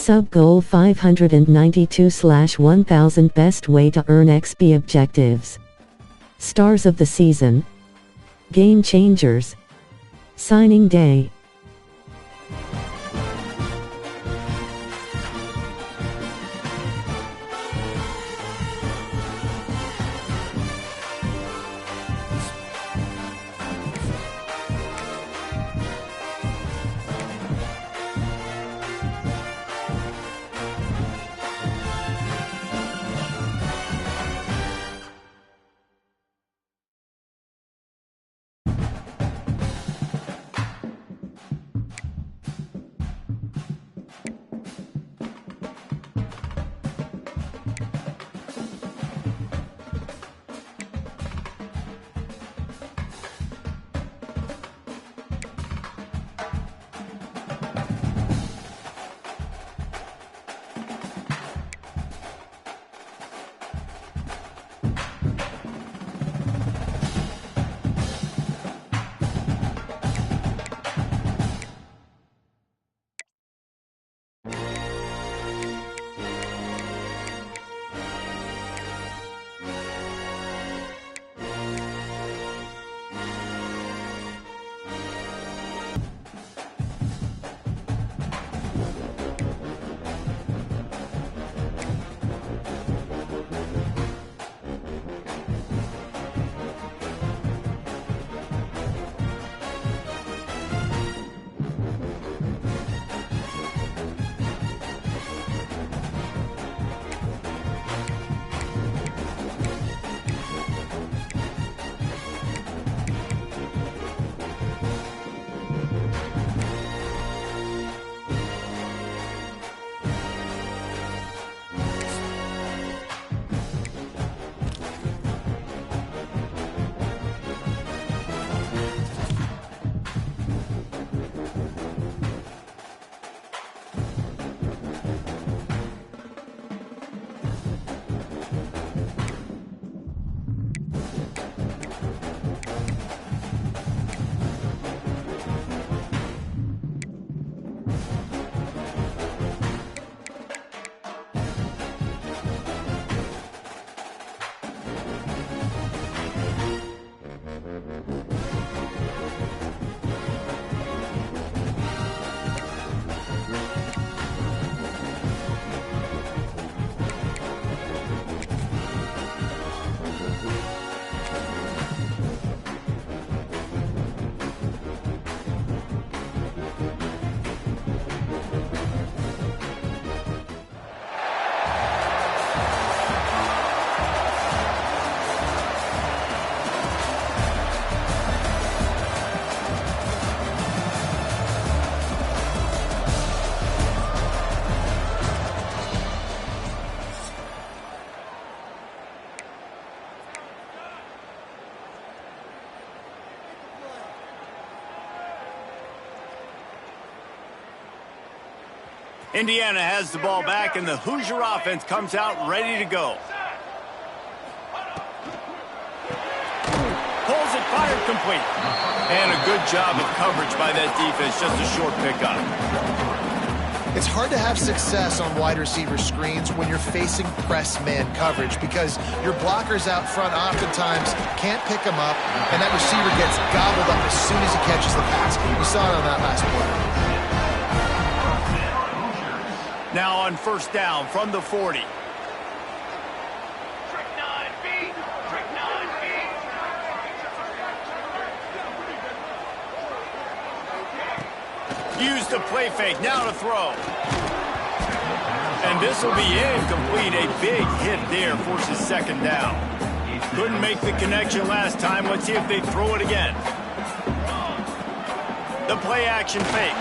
Sub-goal 592/1000 best way to earn XP objectives. Stars of the season. Game changers. Signing day. Indiana has the ball back, and the Hoosier offense comes out ready to go. Pulls it, fired complete. And a good job of coverage by that defense, just a short pickup. It's hard to have success on wide receiver screens when you're facing press man coverage because your blockers out front oftentimes can't pick them up, and that receiver gets gobbled up as soon as he catches the pass. We saw it on that last play. Now on first down from the 40. Use the play fake, now to throw. And this will be incomplete. A big hit there, forces second down. Couldn't make the connection last time. Let's see if they throw it again. The play action fake.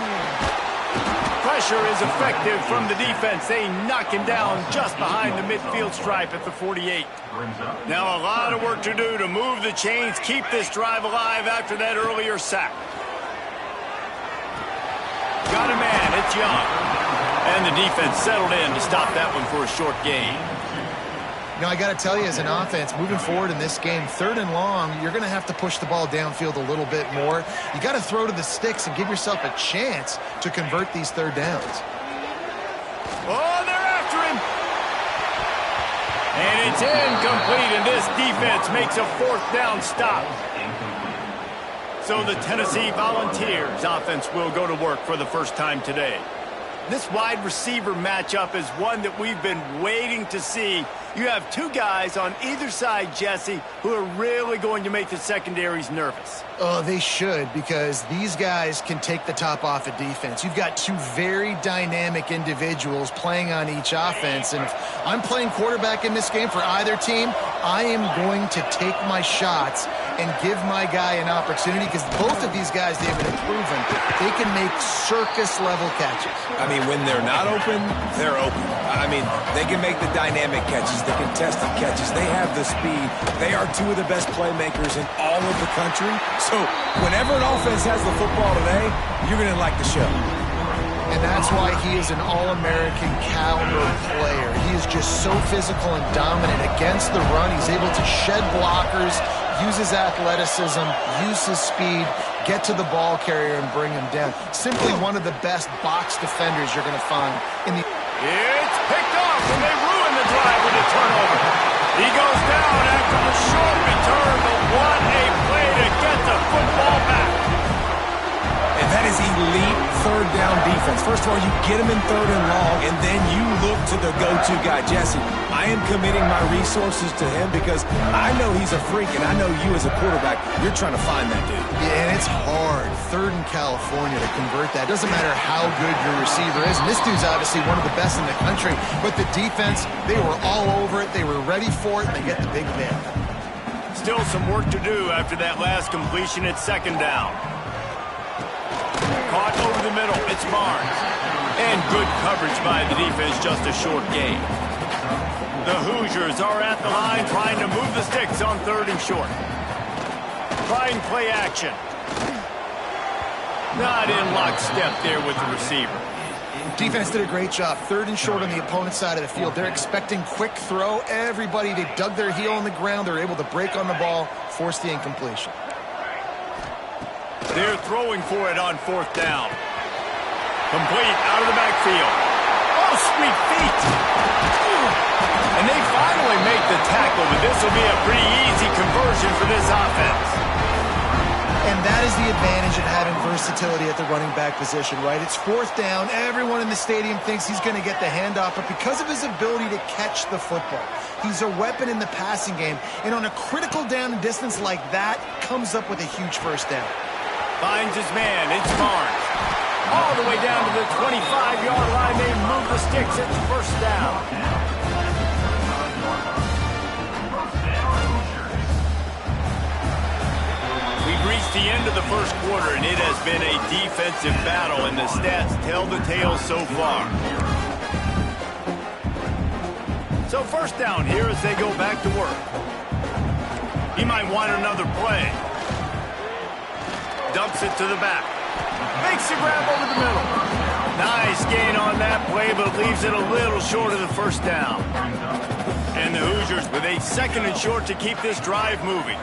Pressure is effective from the defense. They knock him down just behind the midfield stripe at the 48. Now a lot of work to do to move the chains, keep this drive alive after that earlier sack. Got a man, it's Young. And the defense settled in to stop that one for a short gain. You know, I got to tell you, as an offense, moving forward in this game, 3rd and long, you're going to have to push the ball downfield a little bit more. You got to throw to the sticks and give yourself a chance to convert these 3rd downs. Oh, they're after him. And it's incomplete, and this defense makes a 4th down stop. So the Tennessee Volunteers offense will go to work for the first time today. This wide receiver matchup is one that we've been waiting to see. You have 2 guys on either side, Jesse, who are really going to make the secondaries nervous. Oh, they should, because these guys can take the top off of defense. You've got 2 very dynamic individuals playing on each offense, and if I'm playing quarterback in this game for either team, I am going to take my shots and give my guy an opportunity, because both of these guys, they have been proven they can make circus-level catches. I mean, when they're not open, they're open. I mean, they can make the dynamic catches, the contested catches. They have the speed. They are 2 of the best playmakers in all of the country. So whenever an offense has the football today, you're going to like the show. And that's why he is an All-American caliber player. He is just so physical and dominant against the run. He's able to shed blockers, use his athleticism, use his speed, get to the ball carrier and bring him down. Simply one of the best box defenders you're going to find in the... It's picked off, and they ruin the drive with a turnover. He goes down after the short return, but what a play to get the football back. And that is elite 3rd down defense. First of all, you get him in 3rd and long, and then you look to the go-to guy. Jesse, I am committing my resources to him because I know he's a freak, and I know you as a quarterback, you're trying to find that dude. Yeah, and it's hard, 3rd in California, to convert that. Doesn't matter how good your receiver is. And this dude's obviously one of the best in the country, but the defense, they were all over it. They were ready for it, and they get the big pick. Still some work to do after that last completion at 2nd down. Caught over the middle, it's Barnes. And good coverage by the defense, just a short gain. The Hoosiers are at the line trying to move the sticks on 3rd and short. Trying play action. Not in lockstep there with the receiver. Defense did a great job. 3rd and short on the opponent's side of the field. They're expecting quick throw. Everybody, they dug their heel on the ground. They're able to break on the ball, force the incompletion. They're throwing for it on 4th down. Complete out of the backfield. Oh, sweet feet. And they finally make the tackle, but this will be a pretty easy conversion for this offense. And that is the advantage of having versatility at the running back position, right? It's 4th down. Everyone in the stadium thinks he's going to get the handoff, but because of his ability to catch the football, he's a weapon in the passing game. And on a critical down and distance like that, comes up with a huge 1st down. Finds his man, it's Barnes. All the way down to the 25-yard line, they move the sticks, it's 1st down. We've reached the end of the 1st quarter, and it has been a defensive battle, and the stats tell the tale so far. So 1st down here as they go back to work. He might want another play. Dumps it to the back. Makes the grab over the middle. Nice gain on that play, but leaves it a little short of the 1st down. And the Hoosiers with a 2nd and short to keep this drive moving.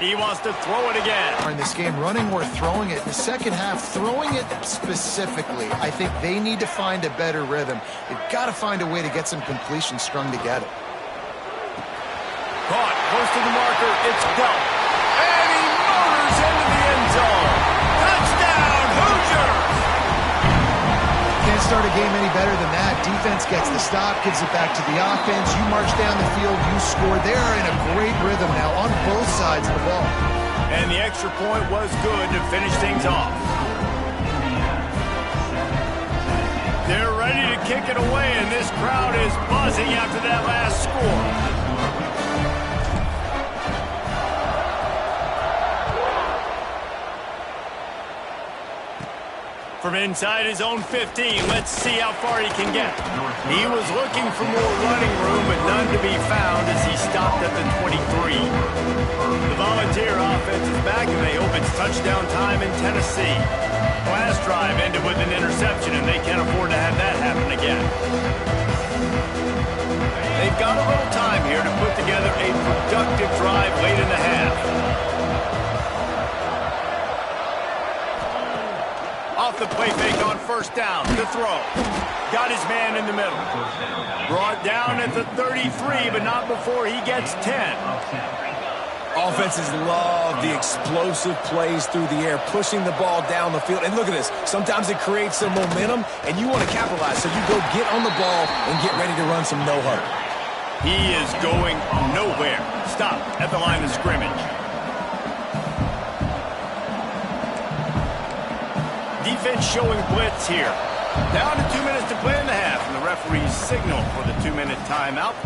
He wants to throw it again. In this game, running or throwing it. In the second half, throwing it specifically, I think they need to find a better rhythm. They've got to find a way to get some completions strung together. Caught, close to the marker, it's dealt. And he motors into the end zone. Touchdown, Hoosiers! Can't start a game any better than that. Defense gets the stop, gives it back to the offense. You march down the field, you score. They are in a great rhythm now on both sides of the ball. And the extra point was good to finish things off. They're ready to kick it away, and this crowd is buzzing after that last score. From inside his own 15, let's see how far he can get. He was looking for more running room, but none to be found as he stopped at the 23. The Volunteer offense is back, and they hope it's touchdown time in Tennessee. Last drive ended with an interception, and they can't afford to have that happen again. They've got a little time here to put together a productive drive late in the half. off the play fake on first down to throw. Got his man in the middle. Brought down at the 33, but not before he gets 10. Offenses love the explosive plays through the air, pushing the ball down the field. And look at this. Sometimes it creates some momentum, and you want to capitalize. So you go get on the ball and get ready to run some no-huddle. He is going nowhere. Stop at the line of scrimmage. Defense showing blitz here. Down to 2 minutes to play in the half, and the referees signal for the 2-minute timeout.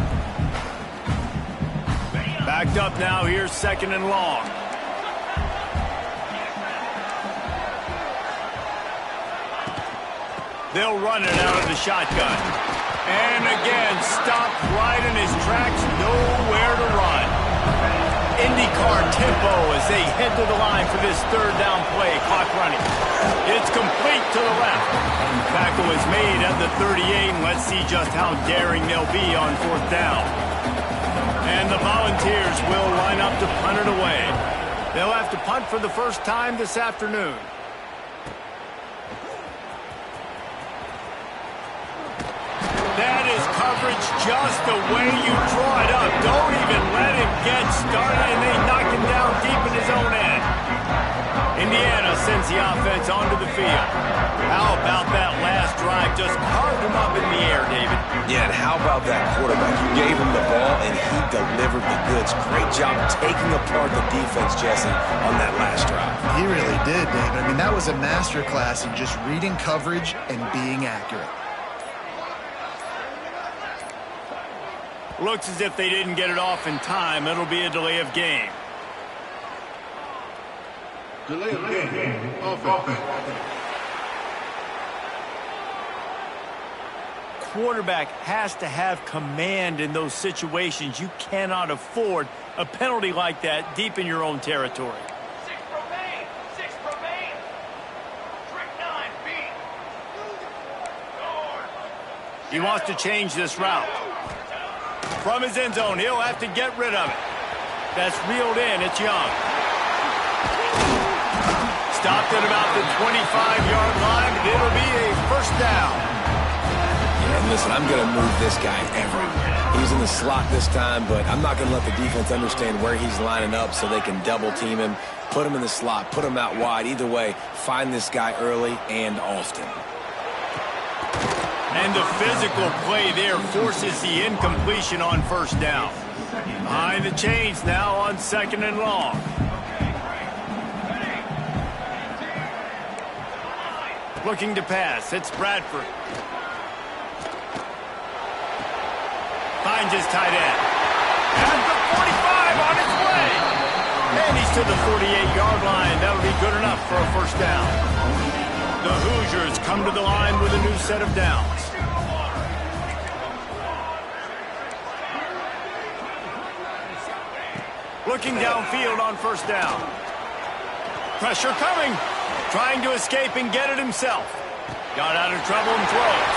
Backed up now, here's second and long. They'll run it out of the shotgun. And again, stopped right in his tracks, nowhere to run. IndyCar tempo as they head to the line for this third down play, clock running. It's complete to the left. Tackle is made at the 38, and let's see just how daring they'll be on fourth down. And the Volunteers will line up to punt it away. They'll have to punt for the first time this afternoon. That is coverage just the way you draw it up. Don't even let him get started, and they knock him down deep in his own end. Indiana sends the offense onto the field. How about that last drive? Just carved him up in the air, David. Yeah, and how about that quarterback? You gave him the ball, and he delivered the goods. Great job taking apart the defense, Jesse, on that last drive. He really did, David. I mean, that was a masterclass in just reading coverage and being accurate. Looks as if they didn't get it off in time. It'll be a delay of game. Delay of game. Offense. Quarterback has to have command in those situations. You cannot afford a penalty like that deep in your own territory. 6 remain. 6 remain. Trick 9, beat. He wants to change this route. From his end zone, he'll have to get rid of it. That's reeled in. It's Young. Stopped at about the 25-yard line, but it'll be a first down. And listen, I'm going to move this guy everywhere. He's in the slot this time, but I'm not going to let the defense understand where he's lining up so they can double team him, put him in the slot, put him out wide. Either way, find this guy early and often. And the physical play there forces the incompletion on first down. Behind the chains now on second and long. Looking to pass. It's Bradford. Finds his tight end. At the 45 on its way. And he's to the 48-yard line. That'll be good enough for a first down. The Hoosiers come to the line with a new set of downs. Looking downfield on first down. Pressure coming. Trying to escape and get it himself. Got out of trouble and throws.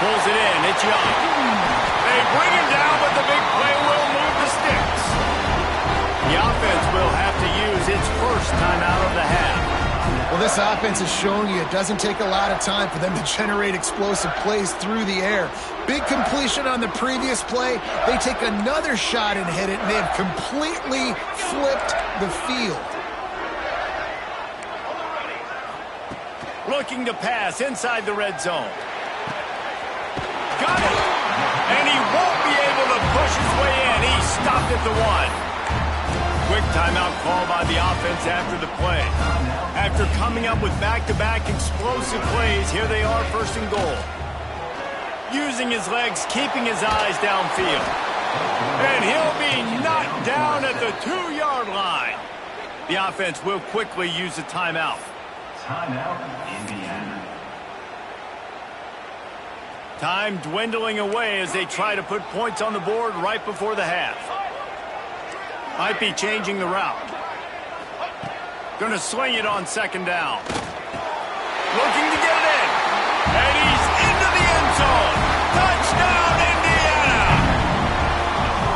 Pulls it in. It's Young. They bring him down, but the big play will move the sticks. The offense will have to use its first timeout of the half. Well, this offense is showing you it doesn't take a lot of time for them to generate explosive plays through the air. Big completion on the previous play. They take another shot and hit it, and they have completely flipped the field. Looking to pass inside the red zone. Got it! And he won't be able to push his way in. He stopped at the 1. Quick timeout call by the offense after the play. After coming up with back-to-back explosive plays, here they are first and goal. Using his legs, keeping his eyes downfield. And he'll be knocked down at the 2-yard line. The offense will quickly use a timeout. Timeout, Indiana. Time dwindling away as they try to put points on the board right before the half. Might be changing the route. Going to sling it on second down. Looking to get it in. And he's into the end zone. Touchdown, Indiana!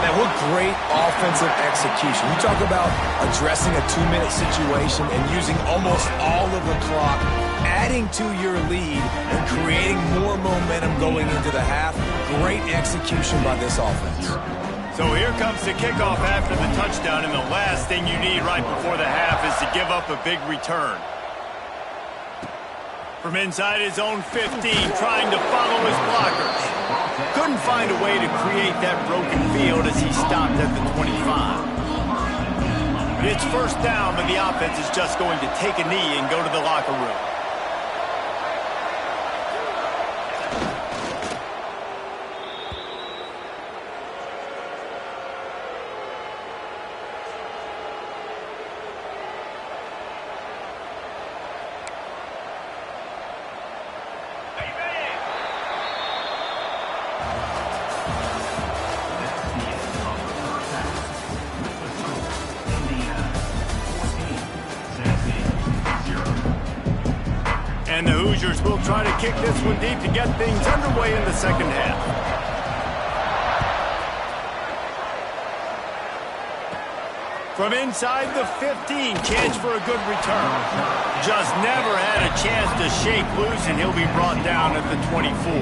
Now, Yeah, what great offensive execution. You talk about addressing a 2-minute situation and using almost all of the clock, adding to your lead and creating more momentum going into the half. Great execution by this offense. So here comes the kickoff after the touchdown, and the last thing you need right before the half is to give up a big return. From inside his own 15, trying to follow his blockers. Couldn't find a way to create that broken field as he stopped at the 25. It's first down, but the offense is just going to take a knee and go to the locker room. And the Hoosiers will try to kick this one deep to get things underway in the second half. From inside the 15, chance for a good return. Just never had a chance to shake loose, and he'll be brought down at the 24.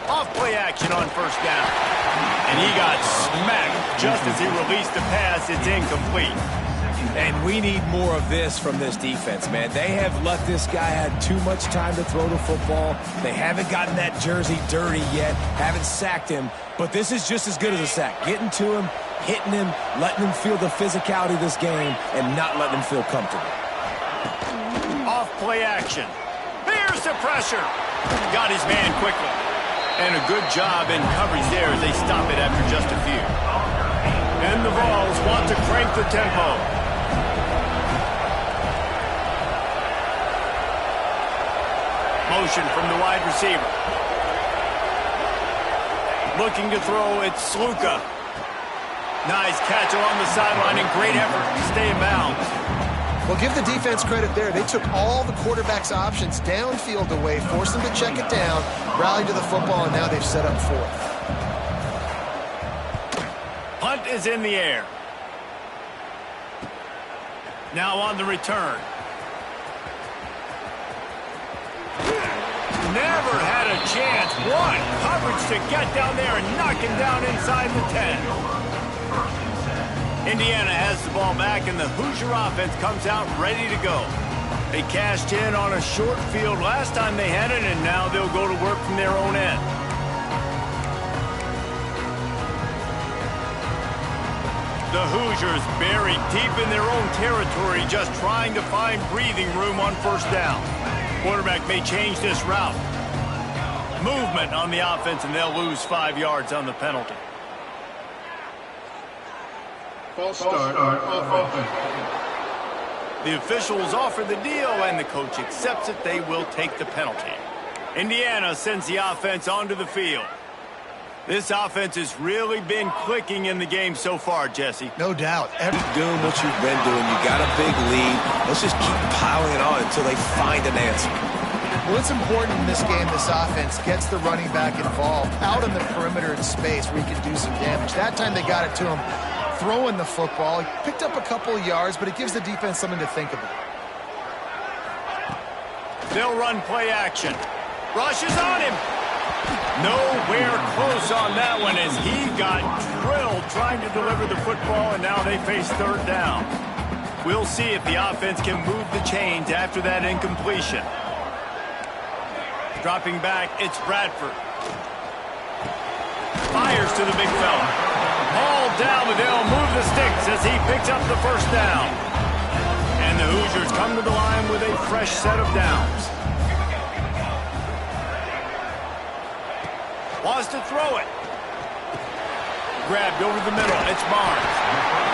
Off-play action on first down. And he got smacked just as he released the pass. It's incomplete. And we need more of this from this defense, man. They have let this guy have too much time to throw the football. They haven't gotten that jersey dirty yet, haven't sacked him. But this is just as good as a sack. Getting to him, hitting him, letting him feel the physicality of this game, and not letting him feel comfortable. Off-play action. Here's the pressure. Got his man quickly. And a good job in coverage there as they stop it after just a few. And the Vols want to crank the tempo. Motion from the wide receiver. Looking to throw, it's Sluka. Nice catch along the sideline and great effort to stay in bounds. Well, give the defense credit there. They took all the quarterback's options downfield away, forced them to check it down, rallied to the football, and now they've set up fourth. Punt is in the air. Now on the return. Never had a chance. What coverage to get down there and knock him down inside the 10. Indiana has the ball back, and the Hoosier offense comes out ready to go. They cashed in on a short field last time they had it, and now they'll go to work from their own end. The Hoosiers buried deep in their own territory, just trying to find breathing room on first down. Quarterback may change this route. Movement on the offense, and they'll lose 5 yards on the penalty. False start offense. The officials offer the deal, and the coach accepts it. They will take the penalty. Indiana sends the offense onto the field. This offense has really been clicking in the game so far, Jesse. No doubt. Doing what you've been doing. You got a big lead. Let's just keep piling it on until they find an answer. Well, it's important in this game, this offense gets the running back involved out in the perimeter in space where he can do some damage. That time they got it to him throwing the football. He picked up a couple of yards, but it gives the defense something to think about. They'll run play action. Rush is on him. Nowhere close on that one as he got drilled trying to deliver the football, and now they face third down. We'll see if the offense can move the chains after that incompletion. Dropping back, it's Bradford. Fires to the big fella. Ball down, but they'll move the sticks as he picks up the first down. And the Hoosiers come to the line with a fresh set of downs. Wants to throw it. Grabbed over the middle. It's Barnes.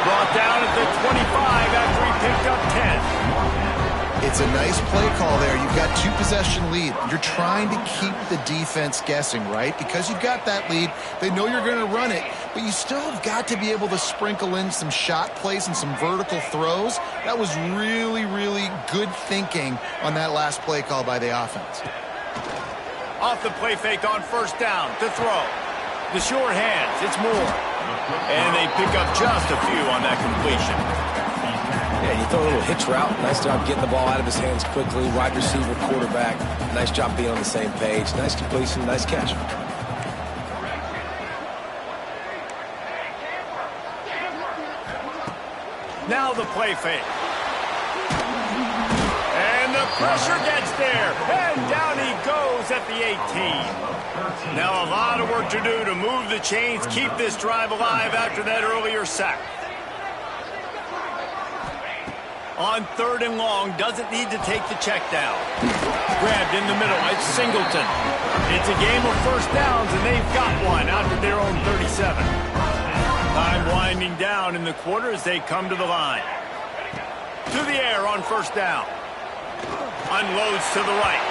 Brought down at the 25 after he picked up 10. It's a nice play call there. You've got 2-possession lead. You're trying to keep the defense guessing, right? Because you've got that lead, they know you're going to run it, but you still have got to be able to sprinkle in some shot plays and some vertical throws. That was really, really good thinking on that last play call by the offense. Off the play fake on first down to throw. The short hands, it's Moore. And they pick up just a few on that completion. Yeah, you throw a little hitch route. Nice job getting the ball out of his hands quickly. Wide receiver, quarterback. Nice job being on the same page. Nice completion, nice catch. Now the play fake. And the pressure gets there. And down he goes at the 18. Now a lot of work to do to move the chains, keep this drive alive after that earlier sack. On 3rd and long, doesn't need to take the check down. Grabbed in the middle, it's Singleton. It's a game of first downs, and they've got one out to their own 37. Time winding down in the quarter as they come to the line. To the air on first down. Unloads to the right.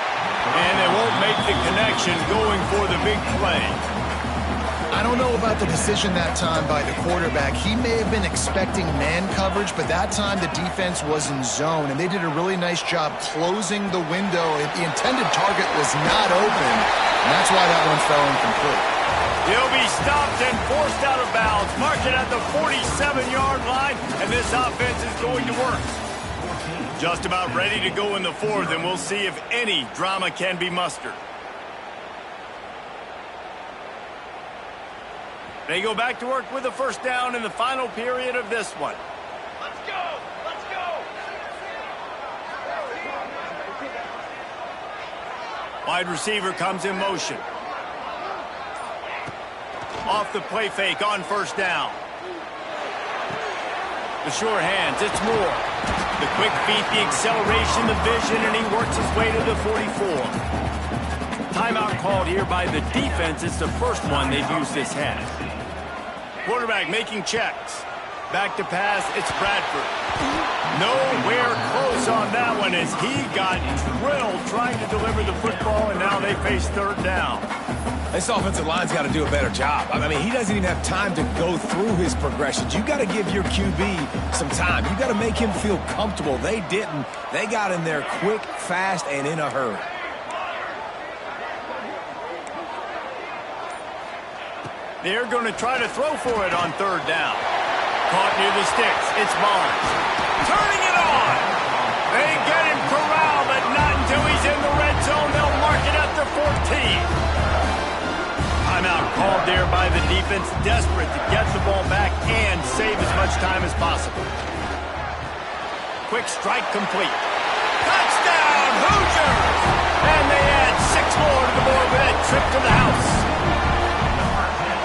And they won't make the connection going for the big play. I don't know about the decision that time by the quarterback. He may have been expecting man coverage, but that time the defense was in zone, and they did a really nice job closing the window. The intended target was not open, and that's why that one fell incomplete. He'll be stopped and forced out of bounds. Mark it at the 47-yard line, and this offense is going to work. Just about ready to go in the 4th, and we'll see if any drama can be mustered. They go back to work with a first down in the final period of this one. Let's go! Let's go! Wide receiver comes in motion. Off the play fake on first down. The short hands, it's Moore. The quick feet, the acceleration, the vision, and he works his way to the 44. Timeout called here by the defense. It's the first one they've used this half. Quarterback making checks. Back to pass, it's Bradford. Nowhere close on that one as he got drilled trying to deliver the football, and now they face 3rd down. This offensive line's got to do a better job. I mean, he doesn't even have time to go through his progressions. You got to give your QB some time. You got to make him feel comfortable. They didn't. They got in there quick, fast, and in a hurry. They're going to try to throw for it on 3rd down. Caught near the sticks. It's Barnes. Turning it on. They get him corralled, but not until he's in the red zone. They'll mark it at the 14. Timeout called there by the defense, desperate to get the ball back and save as much time as possible. Quick strike complete. Touchdown, Hoosiers! And they add 6 more to the board with that trip to the house.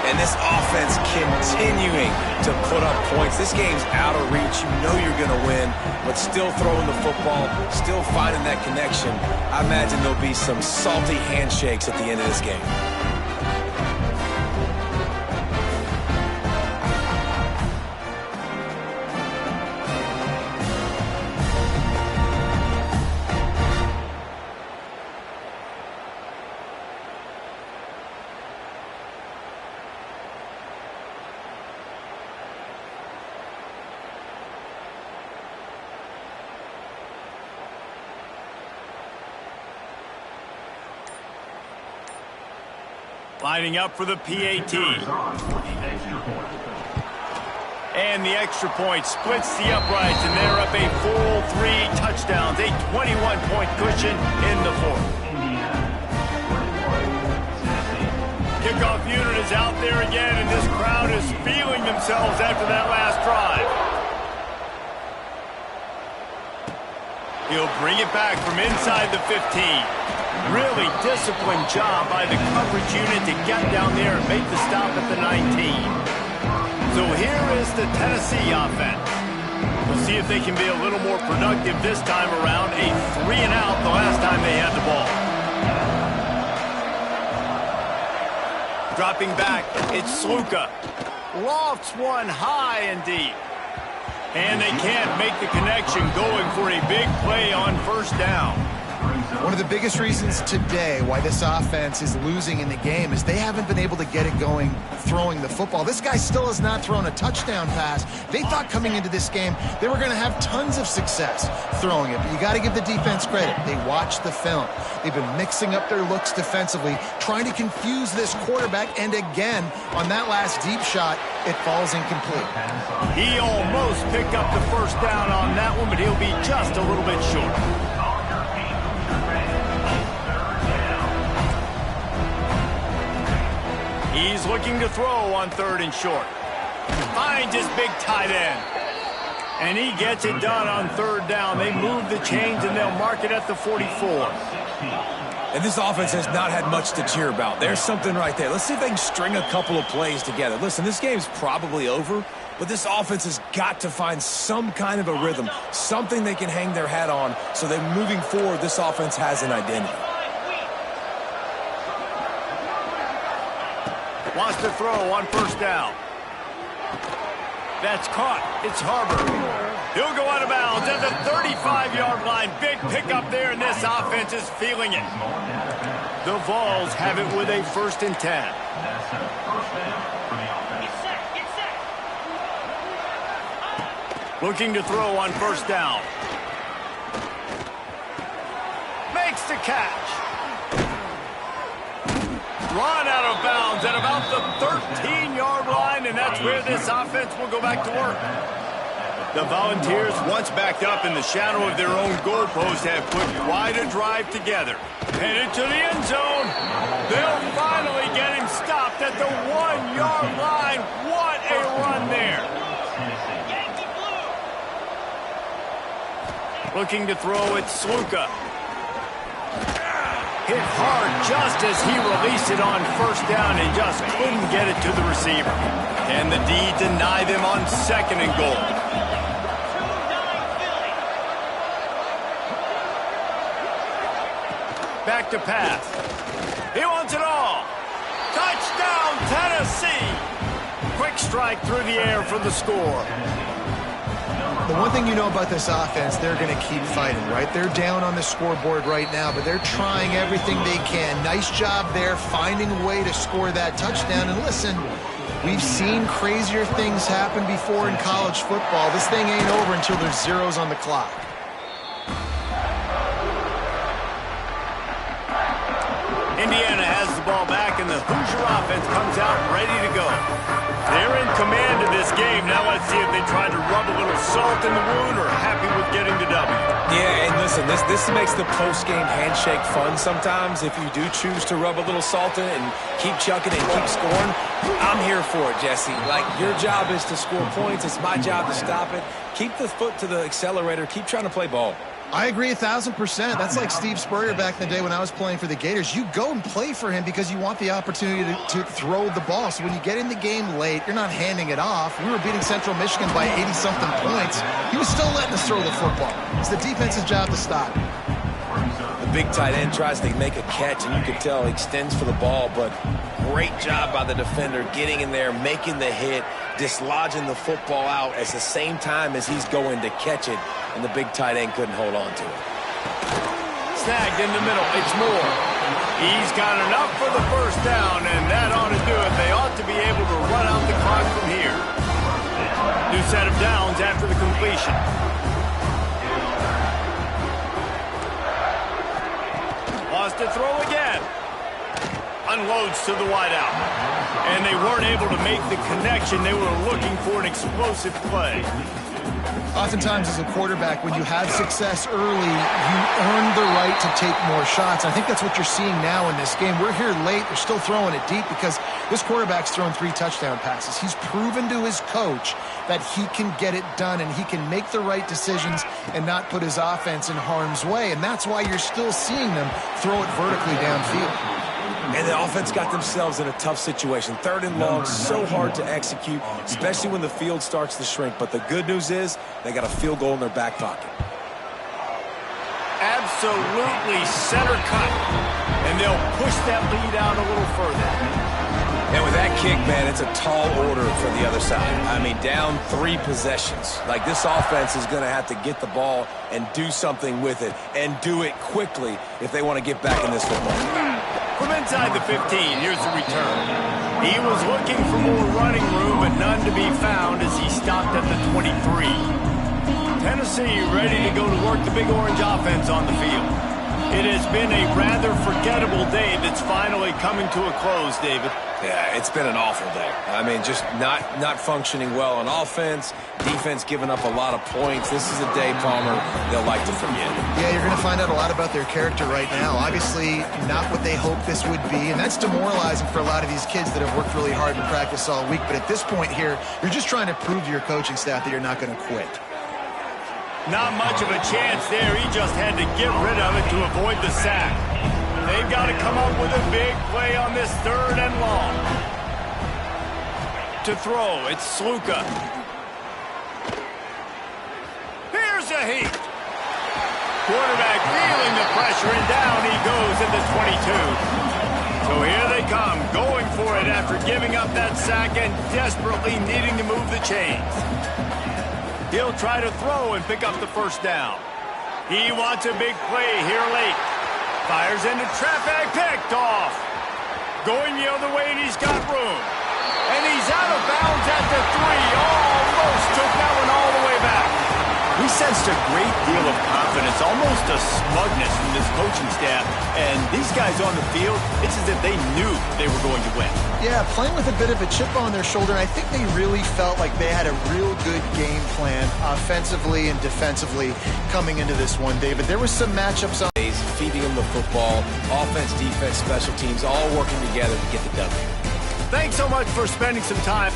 And this offense continuing to put up points. This game's out of reach. You know you're going to win, but still throwing the football, still finding that connection. I imagine there'll be some salty handshakes at the end of this game. Lining up for the PAT. And the extra point splits the uprights, and they're up a full 3 touchdowns, a 21-point cushion in the 4th. Kickoff unit is out there again, and this crowd is feeling themselves after that last drive. He'll bring it back from inside the 15. Really disciplined job by the coverage unit to get down there and make the stop at the 19. So here is the Tennessee offense. We'll see if they can be a little more productive this time around. A 3-and-out the last time they had the ball. Dropping back, it's Sluka. Lofts one high and deep. And they can't make the connection going for a big play on first down. One of the biggest reasons today why this offense is losing in the game is they haven't been able to get it going throwing the football. This guy still has not thrown a touchdown pass. They thought coming into this game they were going to have tons of success throwing it, but you got to give the defense credit. They watched the film. They've been mixing up their looks defensively, trying to confuse this quarterback, and again, on that last deep shot, it falls incomplete. He almost picked up the first down on that one, but he'll be just a little bit short. He's looking to throw on 3rd and short. Finds his big tight end. And he gets it done on 3rd down. They move the chains and they'll mark it at the 44. And this offense has not had much to cheer about. There's something right there. Let's see if they can string a couple of plays together. Listen, this game's probably over, but this offense has got to find some kind of a rhythm, something they can hang their hat on so that moving forward, this offense has an identity. Wants to throw on first down. That's caught. It's Harbor. He'll go out of bounds at the 35-yard line. Big pickup there, and this offense is feeling it. The Vols have it with a 1st and 10. Looking to throw on first down. Makes the catch. Run out of bounds at about the 13-yard line, and that's where this offense will go back to work. The Volunteers, once backed up in the shadow of their own goalpost, have put quite a drive together. Headed to the end zone. They'll finally get him stopped at the 1-yard line. What a run there. Looking to throw, it's Sluka. Hit hard just as he released it on first down and just couldn't get it to the receiver. And the D deny them on 2nd and goal. Back to pass. He wants it all. Touchdown, Tennessee. Quick strike through the air for the score. The one thing you know about this offense, they're going to keep fighting, right? They're down on the scoreboard right now, but they're trying everything they can. Nice job there, finding a way to score that touchdown. And listen, we've seen crazier things happen before in college football. This thing ain't over until there's zeros on the clock. Indiana has the ball back, and the Hoosier offense comes out ready to go. They're in command of this game. Now let's see if they try to rub a little salt in the wound or happy with getting the W. Yeah, and listen, this makes the post-game handshake fun sometimes. If you do choose to rub a little salt in it and keep chucking and keep scoring, I'm here for it, Jesse. Like, your job is to score points. It's my job to stop it. Keep the foot to the accelerator. Keep trying to play ball. I agree 1,000%. That's like Steve Spurrier back in the day when I was playing for the Gators. You go and play for him because you want the opportunity to throw the ball. So when you get in the game late, you're not handing it off. We were beating Central Michigan by 80-something points. He was still letting us throw the football. It's the defense's job to stop. The big tight end tries to make a catch, and you can tell he extends for the ball, but great job by the defender getting in there, making the hit, dislodging the football out at the same time as he's going to catch it, and the big tight end couldn't hold on to it. Snagged in the middle. It's Moore. He's got enough for the first down, and that ought to do it. They ought to be able to run out the clock from here. New set of downs after the completion. Lost to throw again. Unloads to the wideout. And they weren't able to make the connection. They were looking for an explosive play. Oftentimes as a quarterback, when you have success early, you earn the right to take more shots. I think that's what you're seeing now in this game. We're here late. They're still throwing it deep because this quarterback's thrown 3 touchdown passes. He's proven to his coach that he can get it done and he can make the right decisions and not put his offense in harm's way. And that's why you're still seeing them throw it vertically downfield. And the offense got themselves in a tough situation. 3rd and long, so hard to execute, especially when the field starts to shrink. But the good news is they got a field goal in their back pocket. Absolutely center cut. And they'll push that lead out a little further. And with that kick, man, it's a tall order for the other side. I mean, down 3 possessions. Like, this offense is going to have to get the ball and do something with it, and do it quickly if they want to get back in this football. From inside the 15, here's the return. He was looking for more running room, but none to be found as he stopped at the 23. Tennessee ready to go to work the Big Orange offense on the field. It has been a rather forgettable day that's finally coming to a close, David. Yeah, it's been an awful day. I mean, just not functioning well on offense, defense giving up a lot of points. This is a day, Palmer, they'll like to forget. Yeah, you're going to find out a lot about their character right now. Obviously, not what they hoped this would be, and that's demoralizing for a lot of these kids that have worked really hard in practice all week. But at this point here, you're just trying to prove to your coaching staff that you're not going to quit. Not much of a chance there. He just had to get rid of it to avoid the sack. They've got to come up with a big play on this 3rd and long. To throw, it's Sluka. Here's a heat. Quarterback feeling the pressure, and down he goes at the 22. So here they come, going for it after giving up that sack and desperately needing to move the chains. He'll try to throw and pick up the 1st down. He wants a big play here late. Fires into traffic, picked off. Going the other way, and he's got room. And he's out of bounds at the 3. Almost took that one all the way back. We sensed a great deal of confidence, almost a smugness from this coaching staff. And these guys on the field, it's as if they knew they were going to win. Yeah, playing with a bit of a chip on their shoulder. I think they really felt like they had a real good game plan offensively and defensively coming into this one, David. There was some matchups on feeding them the football, offense, defense, special teams, all working together to get the W. Thanks so much for spending some time.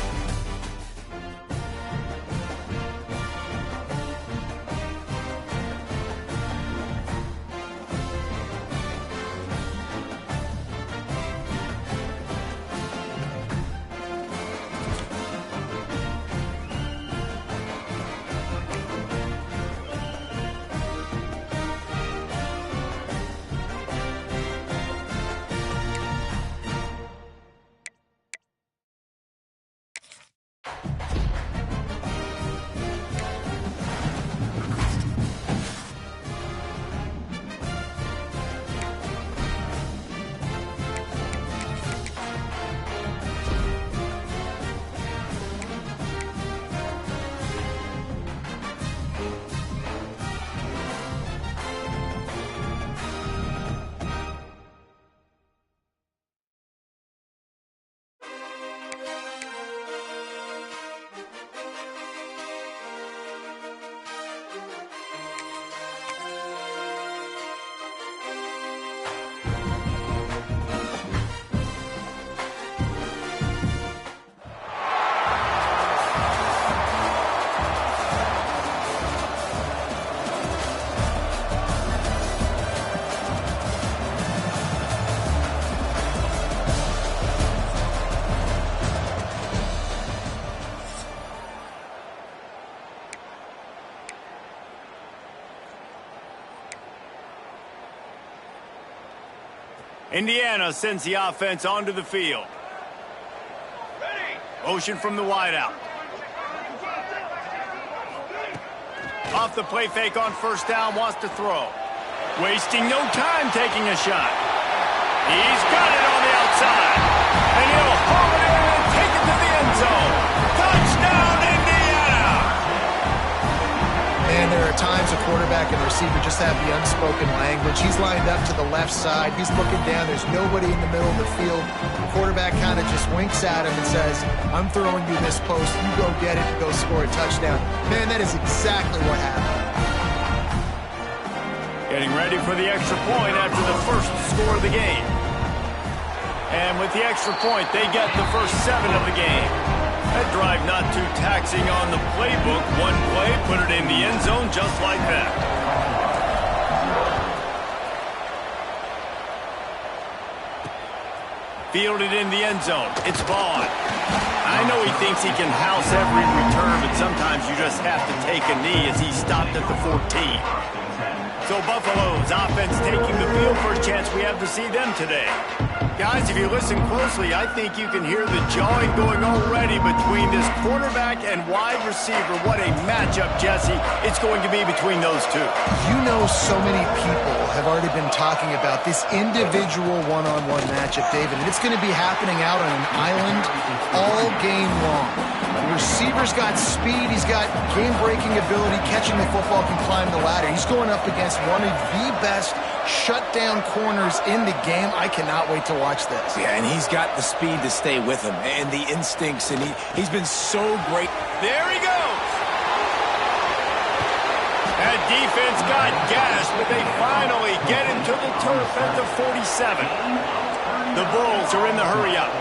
Indiana sends the offense onto the field. Motion from the wideout. Off the play fake on 1st down, wants to throw. Wasting no time taking a shot. He's got it on the outside. And he'll haul it in and take it to the end zone. Touchdown, Indiana! And there are times a quarterback and receiver just have the unspoken language. He's lined up to the left side. He's looking down. There's nobody in the middle of the field. The quarterback kind of just winks at him and says, I'm throwing you this post. You go get it and go score a touchdown. Man, that is exactly what happened. Getting ready for the extra point after the first score of the game. And with the extra point, they get the first 7 of the game. That drive not too taxing on the playbook. One play, put it in the end zone just like that. Fielded in the end zone. It's Vaughn. I know he thinks he can house every return, but sometimes you just have to take a knee as he stopped at the 14. So Buffalo's offense taking the field. First chance we have to see them today. Guys, if you listen closely, I think you can hear the jawing going already between this quarterback and wide receiver. What a matchup, Jesse, it's going to be between those two. You know, so many people have already been talking about this individual one-on-one matchup, David, and it's going to be happening out on an island all game long. The receiver's got speed, he's got game-breaking ability, catching the football, can climb the ladder. He's going up against one of the best shutdown corners in the game. I cannot wait to watch this. Yeah, and he's got the speed to stay with him and the instincts, and he's been so great. There he goes. That defense got gassed, but they finally get him to the turf at the 47. The Bulls are in the hurry-up.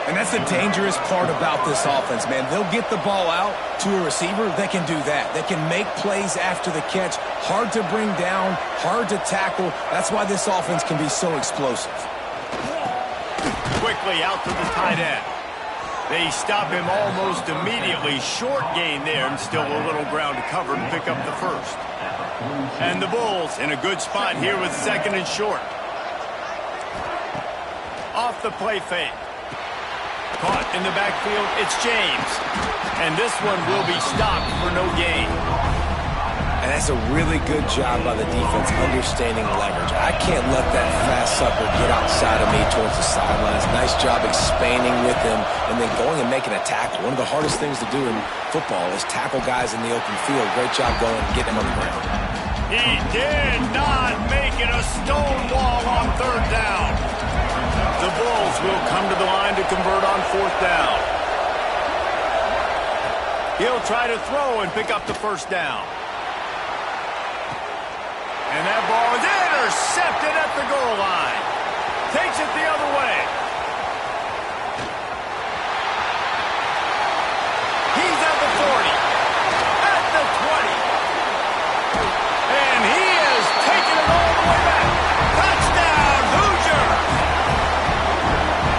And that's the dangerous part about this offense, man. They'll get the ball out to a receiver. They can do that. They can make plays after the catch. Hard to bring down, hard to tackle. That's why this offense can be so explosive. Quickly out to the tight end. They stop him almost immediately. Short gain there, and still a little ground to cover to pick up the first. And the Bulls in a good spot here with 2nd and short. Off the play fake. Caught in the backfield, it's James. And this one will be stopped for no gain. And that's a really good job by the defense understanding leverage. I can't let that fast sucker get outside of me towards the sidelines. Nice job expanding with him and then going and making a tackle. One of the hardest things to do in football is tackle guys in the open field. Great job going and getting him on the ground. He did not make it a stone wall on 3rd down. The Bulls will come to the line to convert on 4th down. He'll try to throw and pick up the first down. And that ball is intercepted at the goal line. Takes it the other way. He's at the 40. At the 20. And he is taking it all the way back. Touchdown, Hoosier!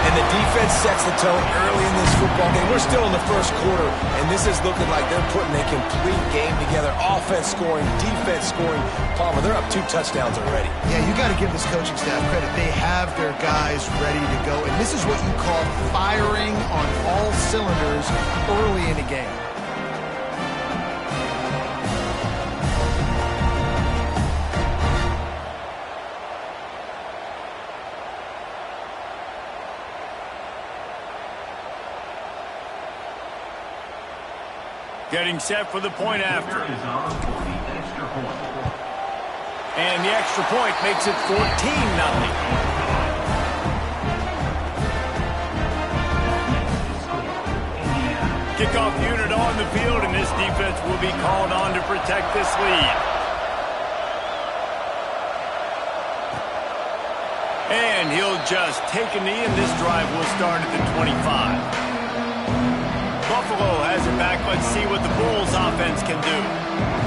And the defense sets the tone early in this football game. We're still in the first quarter, and this is looking like they're putting a complete game together. Offense scoring, defense scoring. Palmer, they're up 2 touchdowns already. Yeah, you got to give this coaching staff credit. They have their guys ready to go, and this is what you call firing on all cylinders early in a game. Getting set for the point after. And the extra point makes it 14-0. Kickoff unit on the field, and this defense will be called on to protect this lead. And he'll just take a knee, and this drive will start at the 25. Buffalo has it back. Let's see what the Bulls offense can do.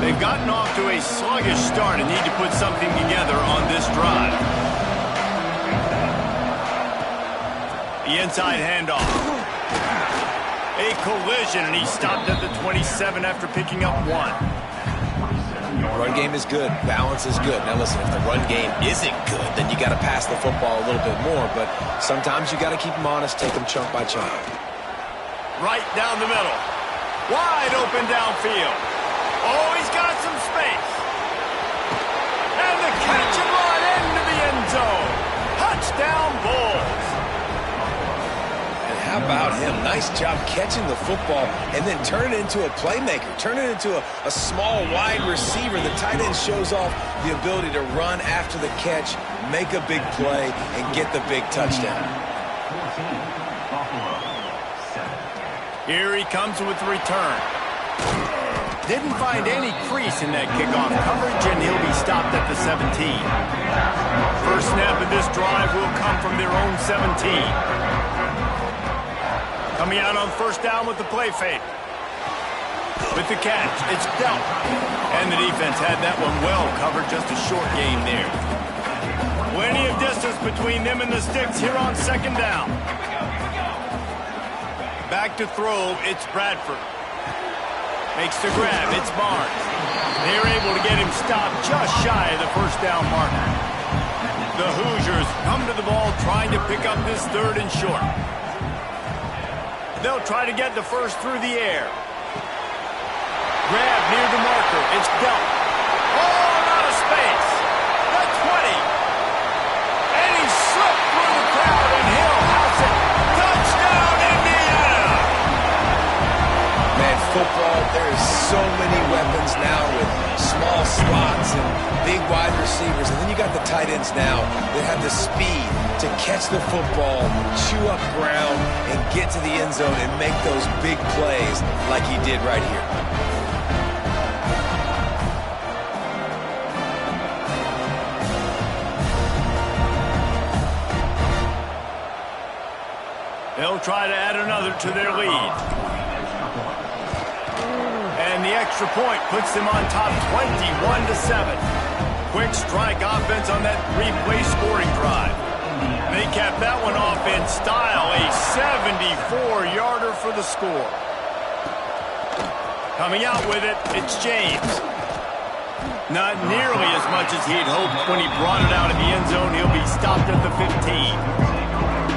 They've gotten off to a sluggish start and need to put something together on this drive. The inside handoff. A collision, and he stopped at the 27 after picking up 1. Run game is good. Balance is good. Now listen, if the run game isn't good, then you got to pass the football a little bit more. But sometimes you got to keep them honest, take them chunk by chunk. Right down the middle. Wide open downfield. Oh, he's got some space. And the catch and run into the end zone. Touchdown, Bulls. And how about him? Nice job catching the football and then turn it into a playmaker. Turn it into a small wide receiver. The tight end shows off the ability to run after the catch, make a big play, and get the big touchdown. Here he comes with the return. Didn't find any crease in that kickoff coverage, and he'll be stopped at the 17. First snap of this drive will come from their own 17. Coming out on 1st down with the play fake. With the catch, it's dealt. And the defense had that one well covered, just a short gain there. Plenty of distance between them and the sticks here on 2nd down. Back to throw, it's Bradford. Makes the grab, it's Barnes. They're able to get him stopped just shy of the 1st down marker. The Hoosiers come to the ball trying to pick up this third and short. They'll try to get the first through the air. Grab near the marker. It's dealt. Oh, out of space. The 20. And he slipped through the crowd, and Hill house it. Touchdown, Indiana! Man, football, there is so many weapons now with small slots and big wide receivers. And then you got the tight ends now that have the speed to catch the football, chew up ground, and get to the end zone and make those big plays like he did right here. They'll try to add another to their lead. And the extra point puts them on top 21-7. Quick strike offense on that replay scoring drive. They capped that one off in style, a 74-yarder for the score. Coming out with it, it's James. Not nearly as much as he'd hoped when he brought it out of the end zone. He'll be stopped at the 15.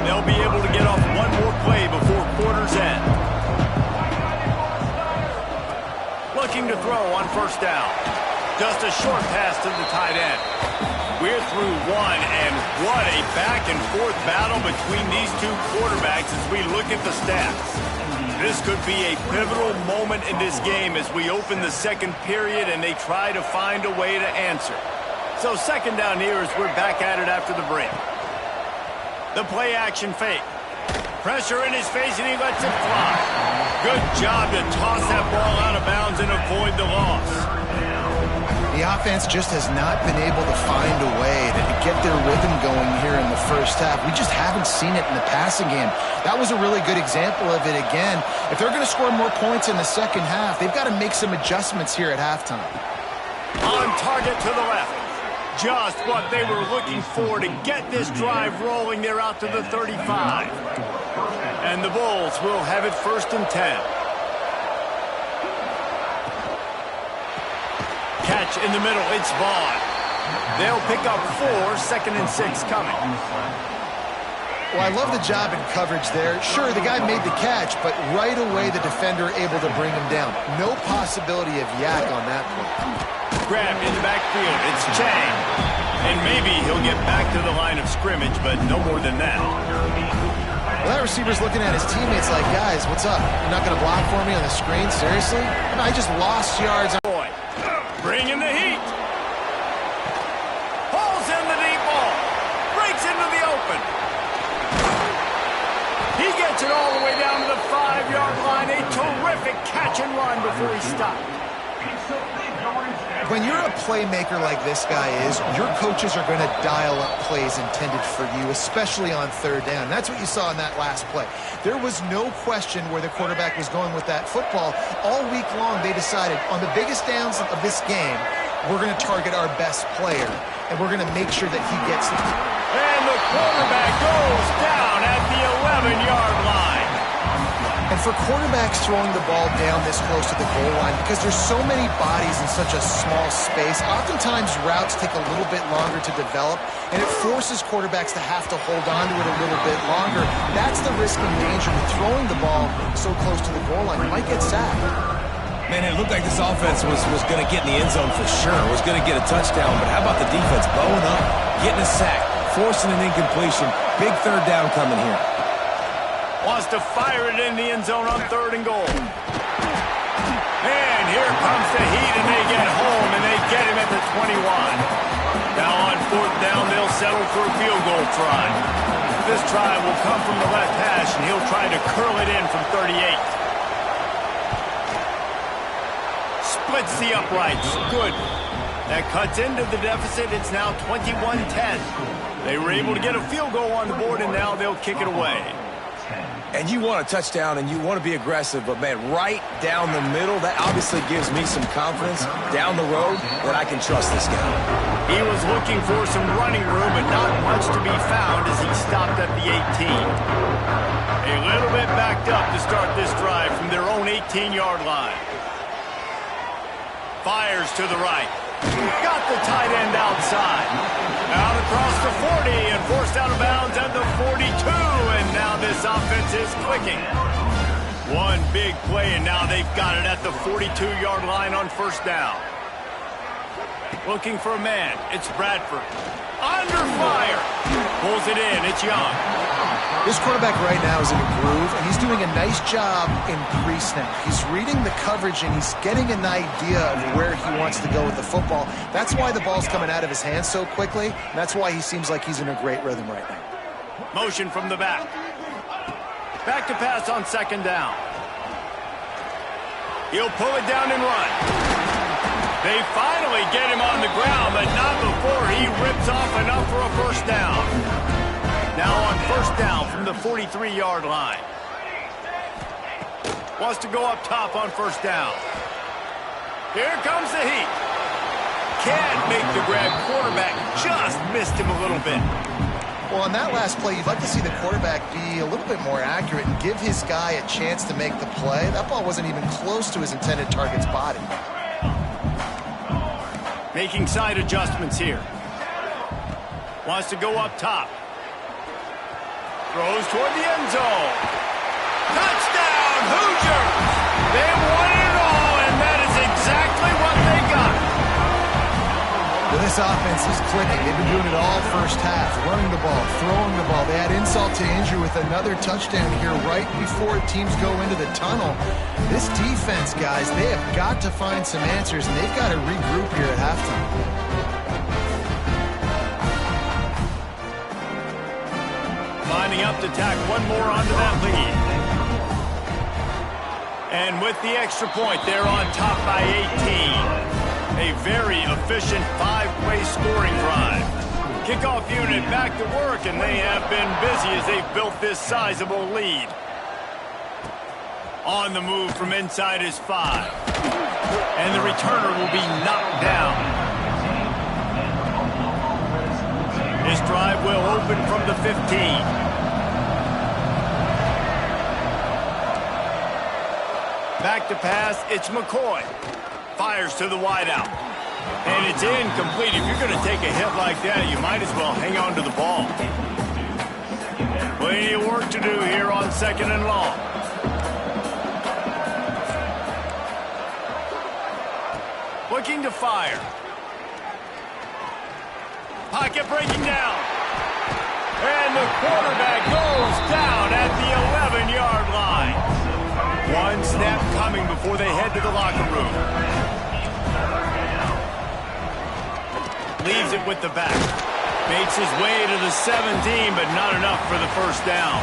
They'll be able to get off one more play before quarter's end. Looking to throw on first down. Just a short pass to the tight end. We're through one, and what a back-and-forth battle between these two quarterbacks as we look at the stats. This could be a pivotal moment in this game as we open the second period and they try to find a way to answer. So second down here as we're back at it after the break. The play action fake. Pressure in his face, and he lets it fly. Good job to toss that ball out of bounds and avoid the loss. The offense just has not been able to find a way to get their rhythm going here in the first half. We just haven't seen it in the passing game. That was a really good example of it again. If they're going to score more points in the second half, they've got to make some adjustments here at halftime. On target to the left. Just what they were looking for to get this drive rolling. They're out to the 35. And the Bulls will have it 1st and 10. Catch in the middle, it's Vaughn. They'll pick up 4, 2nd and 6 coming. Well, I love the job in coverage there. Sure, the guy made the catch, but right away the defender able to bring him down. No possibility of yak on that play. Grabbed in the backfield, it's Chang. And maybe he'll get back to the line of scrimmage, but no more than that. Well, that receiver's looking at his teammates like, guys, what's up? You're not going to block for me on the screen? Seriously? I just lost yards. Boy, bring in the heat. Pulls in the deep ball. Breaks into the open. He gets it all the way down to the 5-yard line. A terrific catch and run before he stopped. When you're a playmaker like this guy is, your coaches are going to dial up plays intended for you, especially on third down. That's what you saw in that last play. There was no question where the quarterback was going with that football. All week long, they decided on the biggest downs of this game, we're going to target our best player, and we're going to make sure that he gets it. And the quarterback goes down at the 11-yard line. And for quarterbacks throwing the ball down this close to the goal line, because there's so many bodies in such a small space, oftentimes routes take a little bit longer to develop, and it forces quarterbacks to have to hold on to it a little bit longer. That's the risk and danger with throwing the ball so close to the goal line. You might get sacked. Man, it looked like this offense was going to get in the end zone for sure, was going to get a touchdown, but how about the defense bowing up, getting a sack, forcing an incompletion, big third down coming here. Wants to fire it in the end zone on 3rd and goal. And here comes the heat, and they get home, and they get him at the 21. Now on 4th down, they'll settle for a field goal try. This try will come from the left hash, and he'll try to curl it in from 38. Splits the uprights. Good. That cuts into the deficit. It's now 21-10. They were able to get a field goal on the board, and now they'll kick it away. And you want a touchdown, and you want to be aggressive, but, man, right down the middle, that obviously gives me some confidence down the road that I can trust this guy. He was looking for some running room, but not much to be found as he stopped at the 18. A little bit backed up to start this drive from their own 18-yard line. Fires to the right. Got the tight end outside. Out across the 40 and forced out of bounds at the 42. And now this offense is clicking. One big play, and now they've got it at the 42-yard line on first down. Looking for a man. It's Bradford. Under fire. Pulls it in. It's Young. This quarterback right now is in a groove, and he's doing a nice job in pre-snap. He's reading the coverage, and he's getting an idea of where he wants to go with the football. That's why the ball's coming out of his hands so quickly. And that's why he seems like he's in a great rhythm right now. Motion from the back. Back to pass on second down. He'll pull it down and run. They finally get him on the ground, but not before he rips off enough for a first down. Now on first down from the 43-yard line. Wants to go up top on first down. Here comes the heat. Can't make the grab. Quarterback just missed him a little bit. Well, on that last play, you'd like to see the quarterback be a little bit more accurate and give his guy a chance to make the play. That ball wasn't even close to his intended target's body. Making side adjustments here. Wants to go up top. Throws toward the end zone. Touchdown, Hoosiers! They won it all, and that is exactly what they got. Well, this offense is clicking. They've been doing it all first half. Running the ball, throwing the ball. They had insult to injury with another touchdown here right before teams go into the tunnel. This defense, guys, they have got to find some answers, and they've got to regroup here at halftime. Lining up to tack one more onto that lead. And with the extra point, they're on top by 18. A very efficient 5-play scoring drive. Kickoff unit back to work, and they have been busy as they've built this sizable lead. On the move from inside his 5. And the returner will be knocked down. This drive will open from the 15. Back to pass, it's McCoy. Fires to the wideout. And it's incomplete. If you're going to take a hit like that, you might as well hang on to the ball. Plenty of work to do here on second and long. Looking to fire. Pocket breaking down. And the quarterback goes down at the 11-yard line. One snap coming before they head to the locker room. Leaves it with the back. Makes his way to the 17, but not enough for the first down.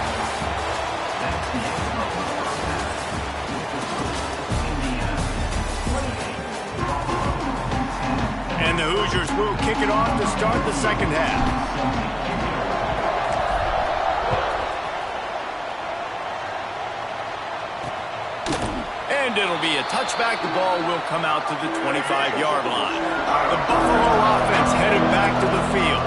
And the Hoosiers will kick it off to start the second half. And it'll be a touchback. The ball will come out to the 25-yard line. The Buffalo offense headed back to the field.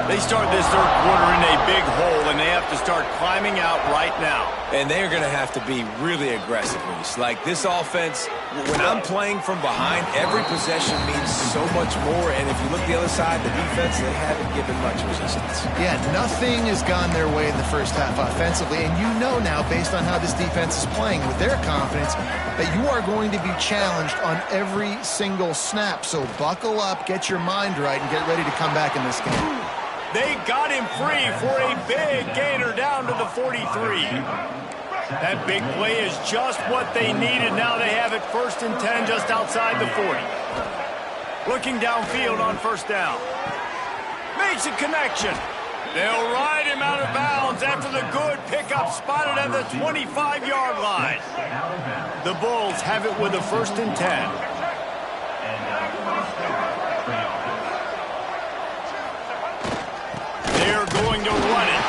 They start this third quarter in a big hole, and they have to start climbing out right now. And they are going to have to be really aggressive. Like this offense, when I'm playing from behind, every possession means so much more. And if you look the other side, the defense, they haven't given much resistance. Yeah, nothing has gone their way in the first half offensively. And you know now, based on how this defense is playing with their confidence, that you are going to be challenged on every single snap. So buckle up, get your mind right, and get ready to come back in this game. They got him free for a big gainer down to the 43. That big play is just what they needed. Now they have it 1st and 10 just outside the 40. Looking downfield on first down. Makes a connection. They'll ride him out of bounds after the good pickup spotted at the 25-yard line. The Bulls have it with a 1st and 10. They're going to run it.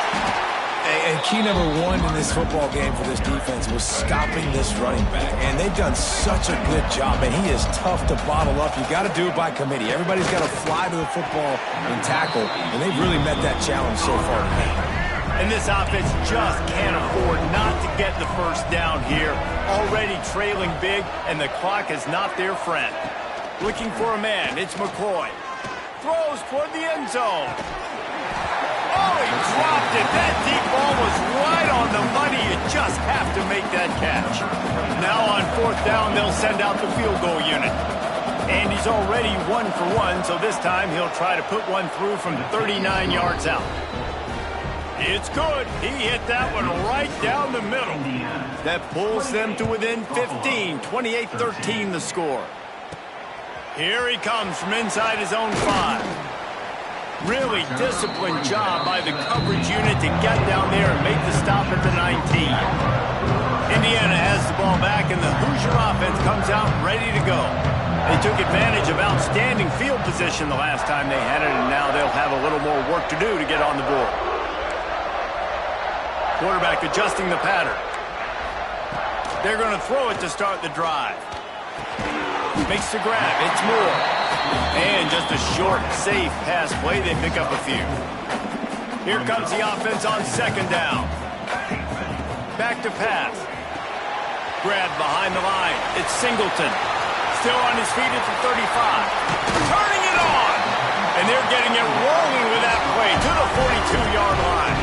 And key number one in this football game for this defense was stopping this running back. And they've done such a good job. And he is tough to bottle up. You got to do it by committee. Everybody's got to fly to the football and tackle. And they've really met that challenge so far today. And this offense just can't afford not to get the first down here. Already trailing big, and the clock is not their friend. Looking for a man. It's McCoy. Throws toward the end zone. Oh, he dropped it. That deep ball was right on the money. You just have to make that catch. Now on 4th down, they'll send out the field goal unit. And he's already 1 for 1, so this time he'll try to put one through from 39 yards out. It's good. He hit that one right down the middle. That pulls them to within 15. 28-13 the score. Here he comes from inside his own 5. Really disciplined job by the coverage unit to get down there and make the stop at the 19. Indiana has the ball back, and the Hoosier offense comes out ready to go. They took advantage of outstanding field position the last time they had it, and now they'll have a little more work to do to get on the board. Quarterback adjusting the pattern. They're going to throw it to start the drive. Makes the grab. It's Moore. And just a short, safe pass play. They pick up a few. Here comes the offense on 2nd down. Back to pass. Grab behind the line. It's Singleton. Still on his feet at the 35. Turning it on. And they're getting it rolling with that play to the 42-yard line.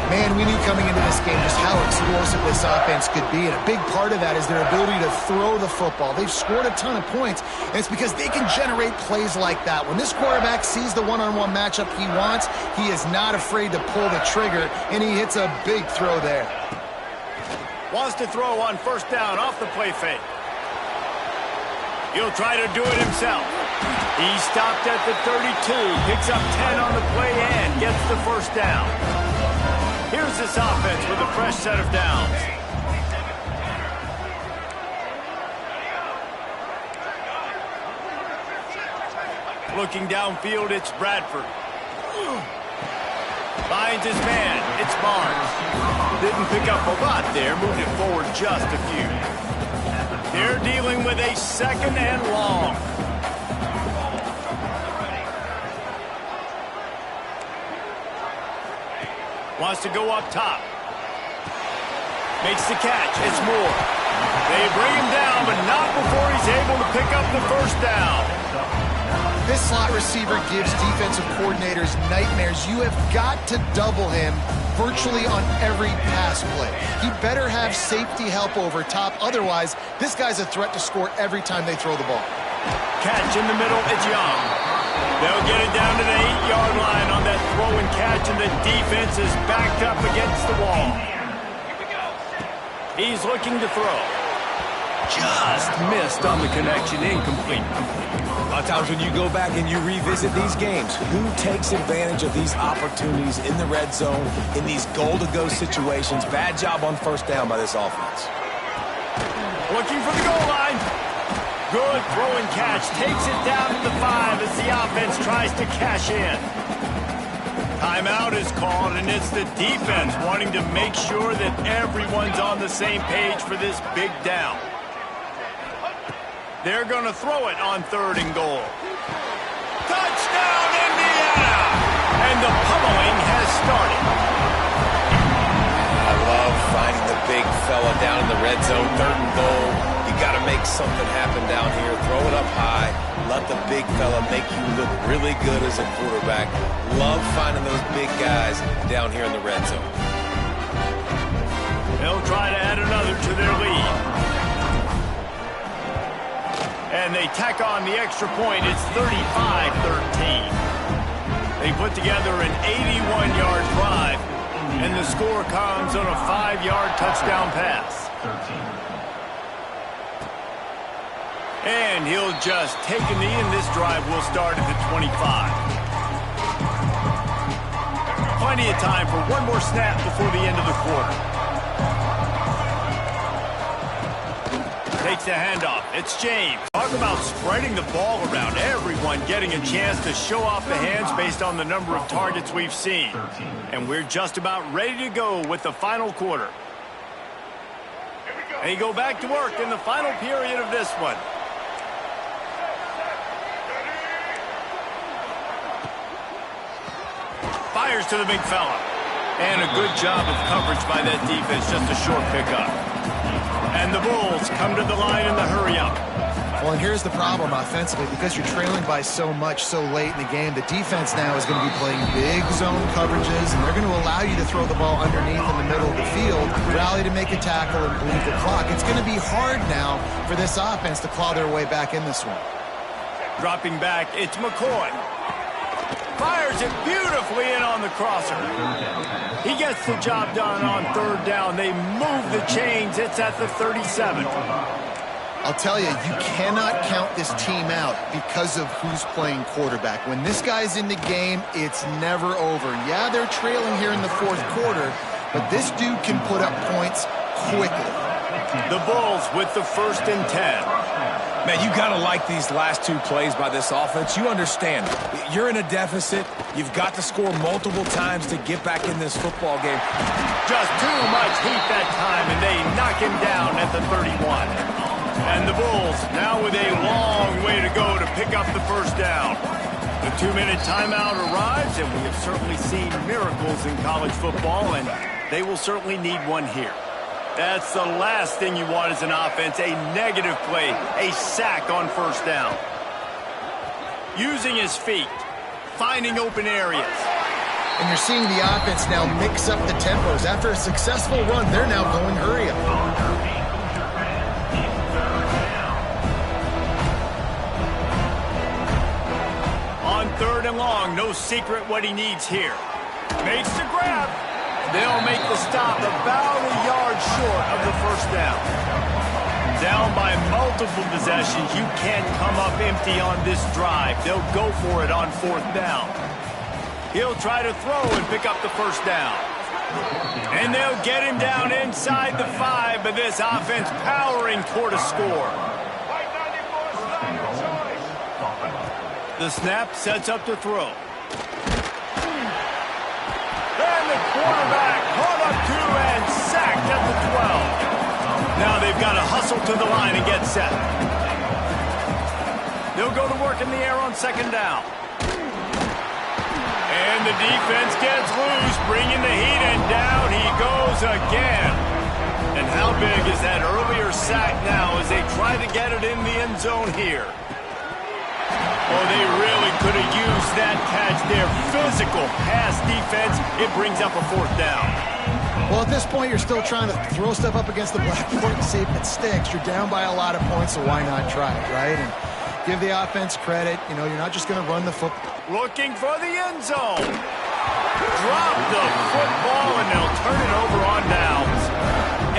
Man, we knew coming into this game just how explosive this offense could be, and a big part of that is their ability to throw the football. They've scored a ton of points, and it's because they can generate plays like that. When this quarterback sees the one-on-one matchup he wants, he is not afraid to pull the trigger, and he hits a big throw there. Wants to throw on 1st down off the play fake. He'll try to do it himself. He stopped at the 32, picks up 10 on the play and gets the 1st down. Here's this offense with a fresh set of downs. Looking downfield, it's Bradford. Finds his man. It's Barnes. Didn't pick up a lot there. Moved it forward just a few. They're dealing with a 2nd and long. Wants to go up top. Makes the catch. It's Moore. They bring him down, but not before he's able to pick up the 1st down. This slot receiver gives defensive coordinators nightmares. You have got to double him virtually on every pass play. He better have safety help over top. Otherwise, this guy's a threat to score every time they throw the ball. Catch in the middle. It's Young. They'll get it down to the 8-yard line on that throw and catch, and the defense is backed up against the wall. He's looking to throw. Just missed on the connection. Incomplete. A lot of times when you go back and you revisit these games, who takes advantage of these opportunities in the red zone, in these goal-to-go situations? Bad job on 1st down by this offense. Looking for the goal line. Good throw and catch. Takes it down to the 5 as the offense tries to cash in. Timeout is called, and it's the defense wanting to make sure that everyone's on the same page for this big down. They're going to throw it on 3rd and goal. Touchdown, Indiana! And the pummeling has started. I love finding the big fella down in the red zone, 3rd and goal. You got to make something happen down here. Throw it up high. Let the big fella make you look really good as a quarterback. Love finding those big guys down here in the red zone. They'll try to add another to their lead. And they tack on the extra point. It's 35-13. They put together an 81-yard drive, and the score comes on a 5-yard touchdown pass. And he'll just take a knee, and this drive will start at the 25. Plenty of time for one more snap before the end of the quarter. Takes the handoff. It's James. Talk about spreading the ball around. Everyone getting a chance to show off the hands based on the number of targets we've seen. And we're just about ready to go with the final quarter. They go back to work in the final period of this one. Fires to the big fella. And a good job of coverage by that defense. Just a short pickup. And the Bulls come to the line in the hurry-up. Well, and here's the problem offensively. Because you're trailing by so much so late in the game, the defense now is going to be playing big zone coverages, and they're going to allow you to throw the ball underneath in the middle of the field, rally to make a tackle, and bleed the clock. It's going to be hard now for this offense to claw their way back in this one. Dropping back, it's McCoy. Fires it beautifully in on the crosser. He gets the job done on third down. They move the chains. It's at the 37. I'll tell you, you cannot count this team out because of who's playing quarterback. When this guy's in the game, it's never over. Yeah, they're trailing here in the fourth quarter, but this dude can put up points quickly. The Bulls with the 1st and 10. Man, you got to like these last 2 plays by this offense. You understand, you're in a deficit. You've got to score multiple times to get back in this football game. Just too much heat that time, and they knock him down at the 31. And the Bulls now with a long way to go to pick up the 1st down. The 2-minute timeout arrives, and we have certainly seen miracles in college football, and they will certainly need one here. That's the last thing you want as an offense, a negative play, a sack on 1st down. Using his feet, finding open areas. And you're seeing the offense now mix up the tempos. After a successful run, they're now going hurry up. On 3rd and long, no secret what he needs here. Makes the grab. They'll make the stop about a yard short of the 1st down. Down by multiple possessions, you can't come up empty on this drive. They'll go for it on 4th down. He'll try to throw and pick up the 1st down. And they'll get him down inside the 5, but this offense powering toward a score. The snap sets up to throw. And the quarterback caught up to and sacked at the 12. Now they've got to hustle to the line and get set. They'll go to work in the air on 2nd down. And the defense gets loose, bringing the heat, and down he goes again. And how big is that earlier sack now as they try to get it in the end zone here? Oh, they really could have used that catch there. Physical pass defense. It brings up a 4th down. Well, at this point, you're still trying to throw stuff up against the blackboard and see if it sticks. You're down by a lot of points, so why not try it, right? And give the offense credit. You know, you're not just going to run the football. Looking for the end zone. Drop the football, and they'll turn it over on downs.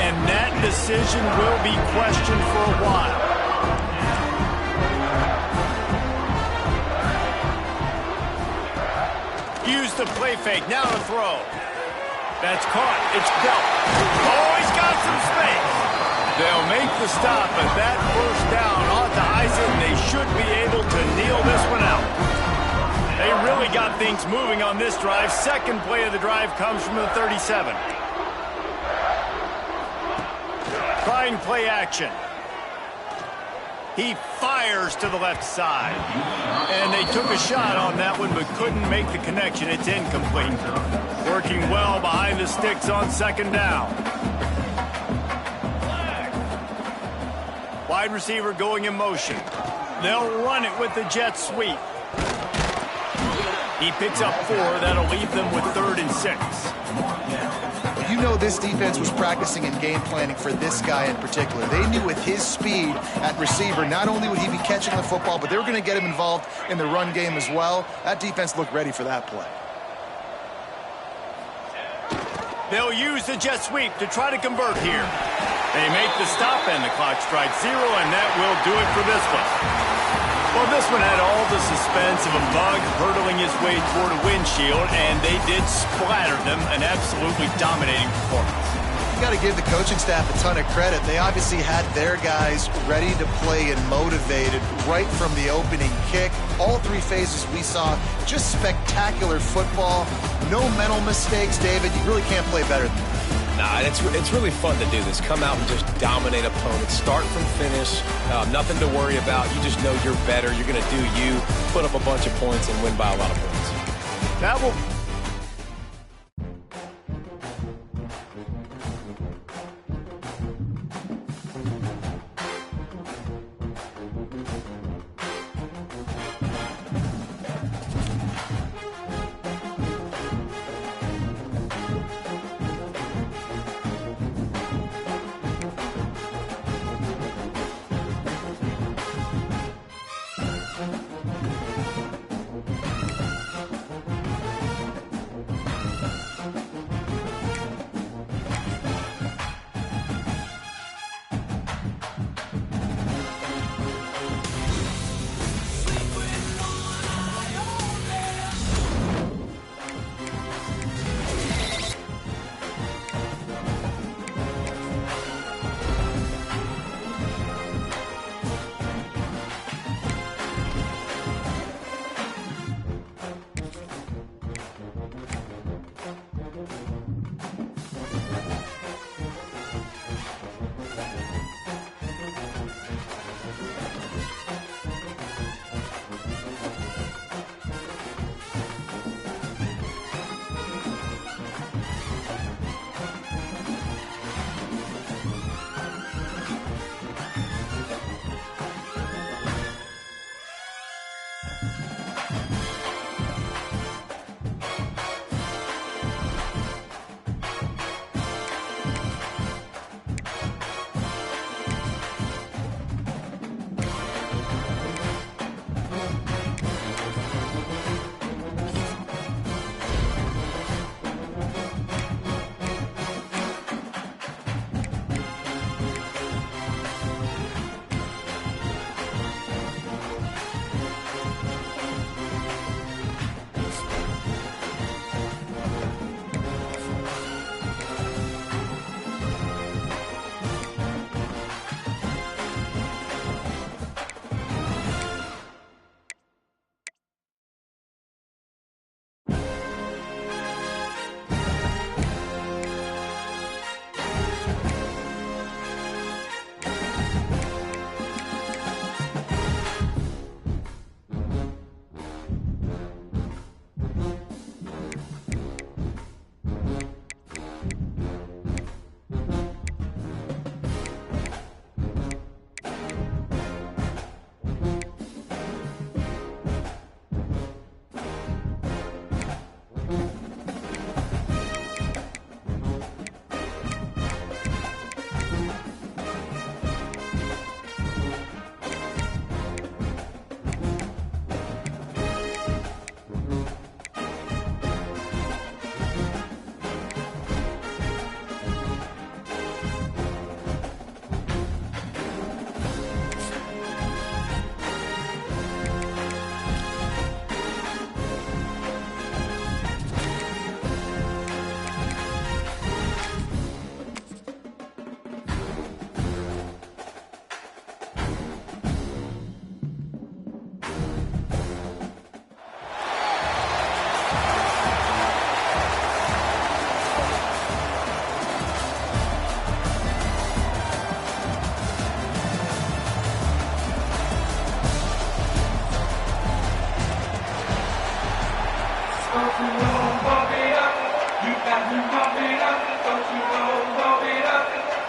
And that decision will be questioned for a while. Use the play fake, now to throw. That's caught, it's dealt. Oh, he's got some space. They'll make the stop, but that 1st down ought to ice it, and they should be able to kneel this one out. They really got things moving on this drive. 2nd play of the drive comes from the 37. Trying play action. He fires to the left side. And they took a shot on that one, but couldn't make the connection. It's incomplete. Working well behind the sticks on 2nd down. Wide receiver going in motion. They'll run it with the jet sweep. He picks up 4. That'll leave them with 3rd and 6. You know this defense was practicing and game planning for this guy in particular. They knew with his speed at receiver, not only would he be catching the football, but they were going to get him involved in the run game as well. That defense looked ready for that play. They'll use the jet sweep to try to convert here. They make the stop, and the clock strikes 0, and that will do it for this one. Well, this one had all the suspense of a bug hurtling his way toward a windshield, and they did splatter them. An absolutely dominating performance. You got to give the coaching staff a ton of credit. They obviously had their guys ready to play and motivated right from the opening kick. All 3 phases we saw, just spectacular football. No mental mistakes, David. You really can't play better than that. Nah, it's really fun to do this. Come out and just dominate opponents. Start from finish. Nothing to worry about. You just know you're better. You're going to do you, put up a bunch of points, and win by a lot of points. That will...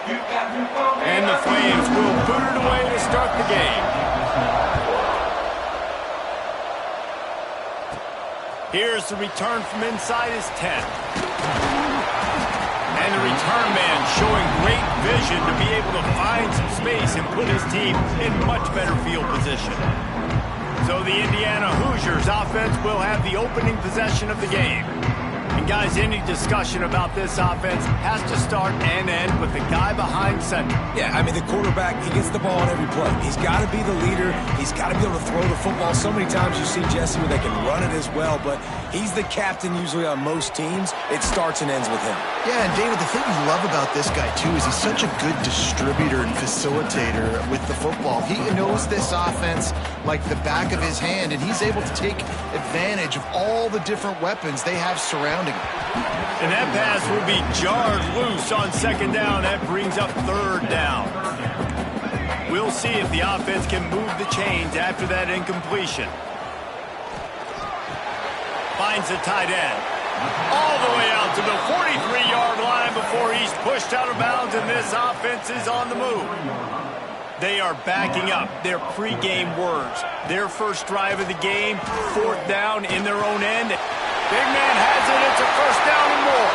And the Flames will boot it away to start the game. Here's the return from inside his 10. And the return man showing great vision to be able to find some space and put his team in much better field position. So the Indiana Hoosiers offense will have the opening possession of the game. And guys, any discussion about this offense has to start and end with the guy behind center. Yeah, I mean, the quarterback, he gets the ball on every play. He's got to be the leader. He's got to be able to throw the football. So many times you see Jesse where they can run it as well, but he's the captain usually on most teams. It starts and ends with him. Yeah, and David, the thing you love about this guy, too, is he's such a good distributor and facilitator with the football. He knows this offense like the back of his hand, and he's able to take advantage of all the different weapons they have surrounding him. And that pass will be jarred loose on second down. That brings up third down. We'll see if the offense can move the chains after that incompletion. Finds the tight end. All the way out to the 43-yard line before he's pushed out of bounds, and this offense is on the move. They are backing up their pregame words. Their first drive of the game, fourth down in their own end. Big man has it. It's a first down and more.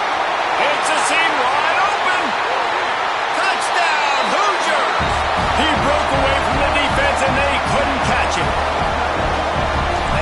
It's a seam wide open. Touchdown, Hoosiers! He broke away from the defense, and they couldn't catch him.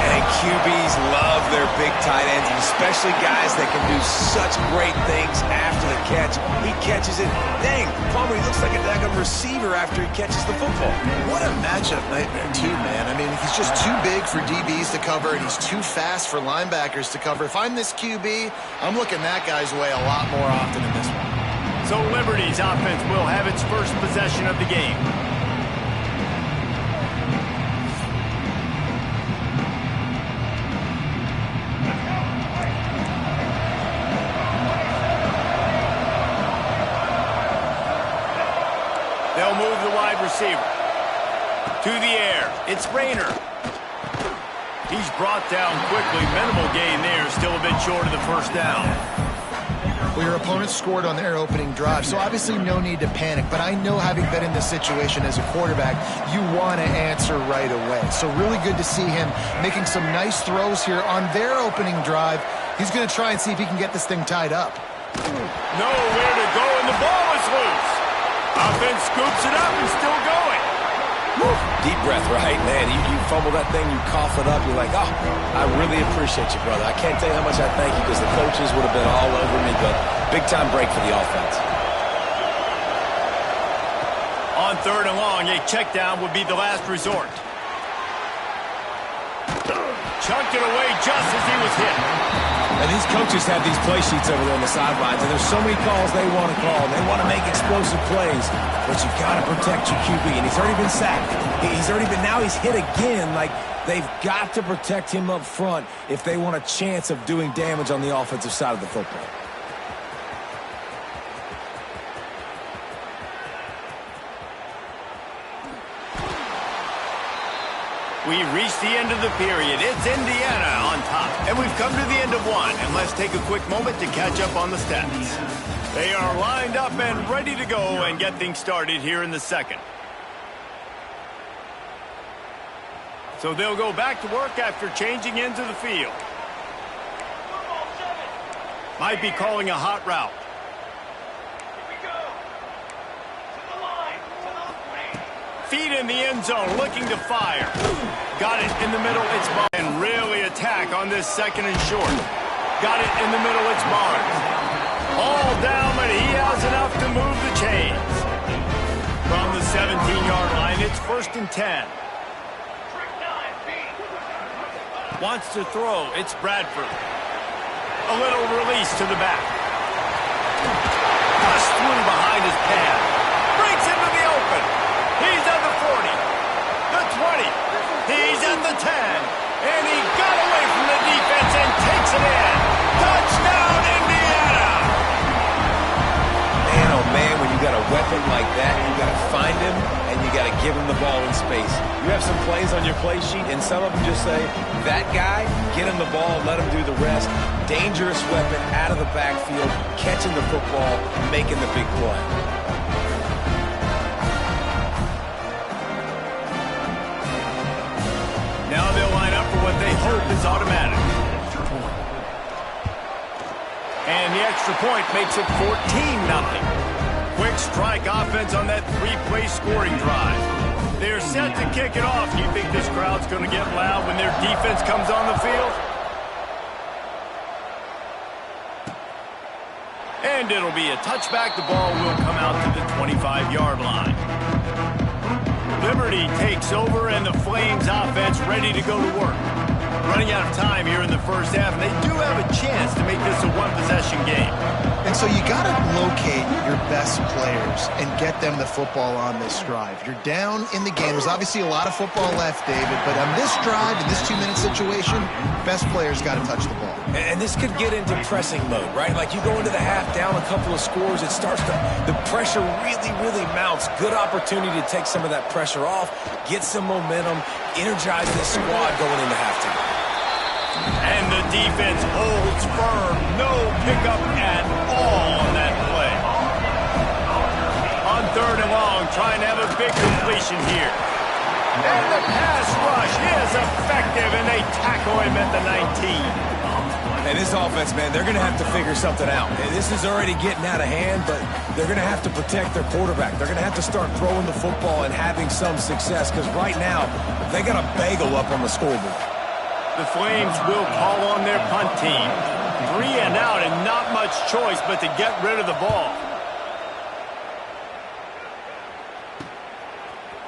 And QBs love their big tight ends, and especially guys that can do such great things after the catch. He catches it. Dang, Palmer, he looks like a daggone receiver after he catches the football. What a matchup nightmare, too, man. I mean, he's just too big for DBs to cover, and he's too fast for linebackers to cover. If I'm this QB, I'm looking that guy's way a lot more often in this one. So Liberty's offense will have its first possession of the game. They'll move the wide receiver. To the air. It's Rayner. He's brought down quickly. Minimal gain there. Still a bit short of the first down. Well, your opponent scored on their opening drive, so obviously no need to panic. But I know, having been in this situation as a quarterback, you want to answer right away. So really good to see him making some nice throws here on their opening drive. He's going to try and see if he can get this thing tied up. Nowhere to go, and the ball is loose. Offense scoops it up and still going. Woo. Deep breath, right? Man, you fumble that thing, you cough it up, you're like, oh, I really appreciate you, brother. I can't tell you how much I thank you, because the coaches would have been all over me, but big-time break for the offense. On third and long, a check down would be the last resort. Chunked it away just as he was hit. And these coaches have these play sheets over there on the sidelines, and there's so many calls they want to call. They want to make explosive plays, but you got to protect your QB. And he's already been sacked. Now he's hit again. Like, they've got to protect him up front if they want a chance of doing damage on the offensive side of the football. We've reached the end of the period. It's Indiana on top. And we've come to the end of one. And let's take a quick moment to catch up on the stats. They are lined up and ready to go and get things started here in the second. So they'll go back to work after changing into the field. Might be calling a hot route. Feet in the end zone, looking to fire. Got it in the middle, it's Barnes. And really attack on this second and short. Got it in the middle, it's Barnes. All down, but he has enough to move the chains. From the 17-yard line, it's 1st and 10. Wants to throw, it's Bradford. A little release to the back. Pushed through behind his pad. Breaks into the open. He's at the 40, the 20, he's at the 10, and he got away from the defense and takes it in. Touchdown, Indiana! Man, oh man, when you got a weapon like that, you got to find him, and you got to give him the ball in space. You have some plays on your play sheet, and some of them just say, that guy, get him the ball, let him do the rest. Dangerous weapon out of the backfield, catching the football, making the big play. what they hope is automatic. And the extra point makes it 14-0. Quick strike offense on that three-play scoring drive. They're set to kick it off. Do you think this crowd's going to get loud when their defense comes on the field? And it'll be a touchback. The ball will come out to the 25-yard line. Liberty takes over, and the Flames offense ready to go to work. Running out of time here in the first half, and they do have a chance to make this a one-possession game. And so you got to locate your best players and get them the football on this drive. You're down in the game. There's obviously a lot of football left, David, but on this drive, in this 2-minute situation, best players got to touch the ball. And this could get into pressing mode, right? Like you go into the half down a couple of scores, it starts to, the pressure really mounts. Good opportunity to take some of that pressure off, get some momentum, energize this squad going into halftime. And the defense holds firm. No pickup at all on that play. On 3rd and long, trying to have a big completion here. And the pass rush is effective, and they tackle him at the 19. And this offense, man, they're going to have to figure something out. And this is already getting out of hand, but they're going to have to protect their quarterback. They're going to have to start throwing the football and having some success, because right now, they got a bagel up on the scoreboard. The Flames will call on their punt team. 3 and out, and not much choice but to get rid of the ball.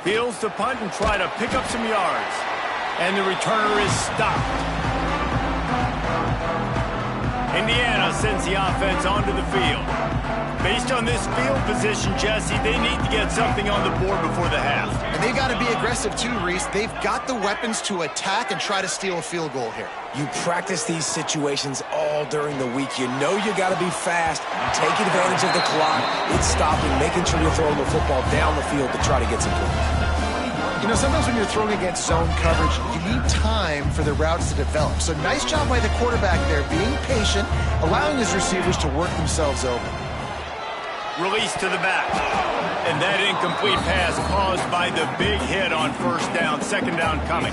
Fields to punt and try to pick up some yards. And the returner is stopped. Indiana sends the offense onto the field. Based on this field position, Jesse, they need to get something on the board before the half. And they got to be aggressive too, Reese. They've got the weapons to attack and try to steal a field goal here. You practice these situations all during the week. You know you got to be fast, take advantage of the clock, it's stopping, making sure you're throwing the football down the field to try to get some points. You know, sometimes when you're throwing against zone coverage, you need time for the routes to develop. So nice job by the quarterback there, being patient, allowing his receivers to work themselves open. Release to the back. And that incomplete pass caused by the big hit on 1st down, 2nd down coming.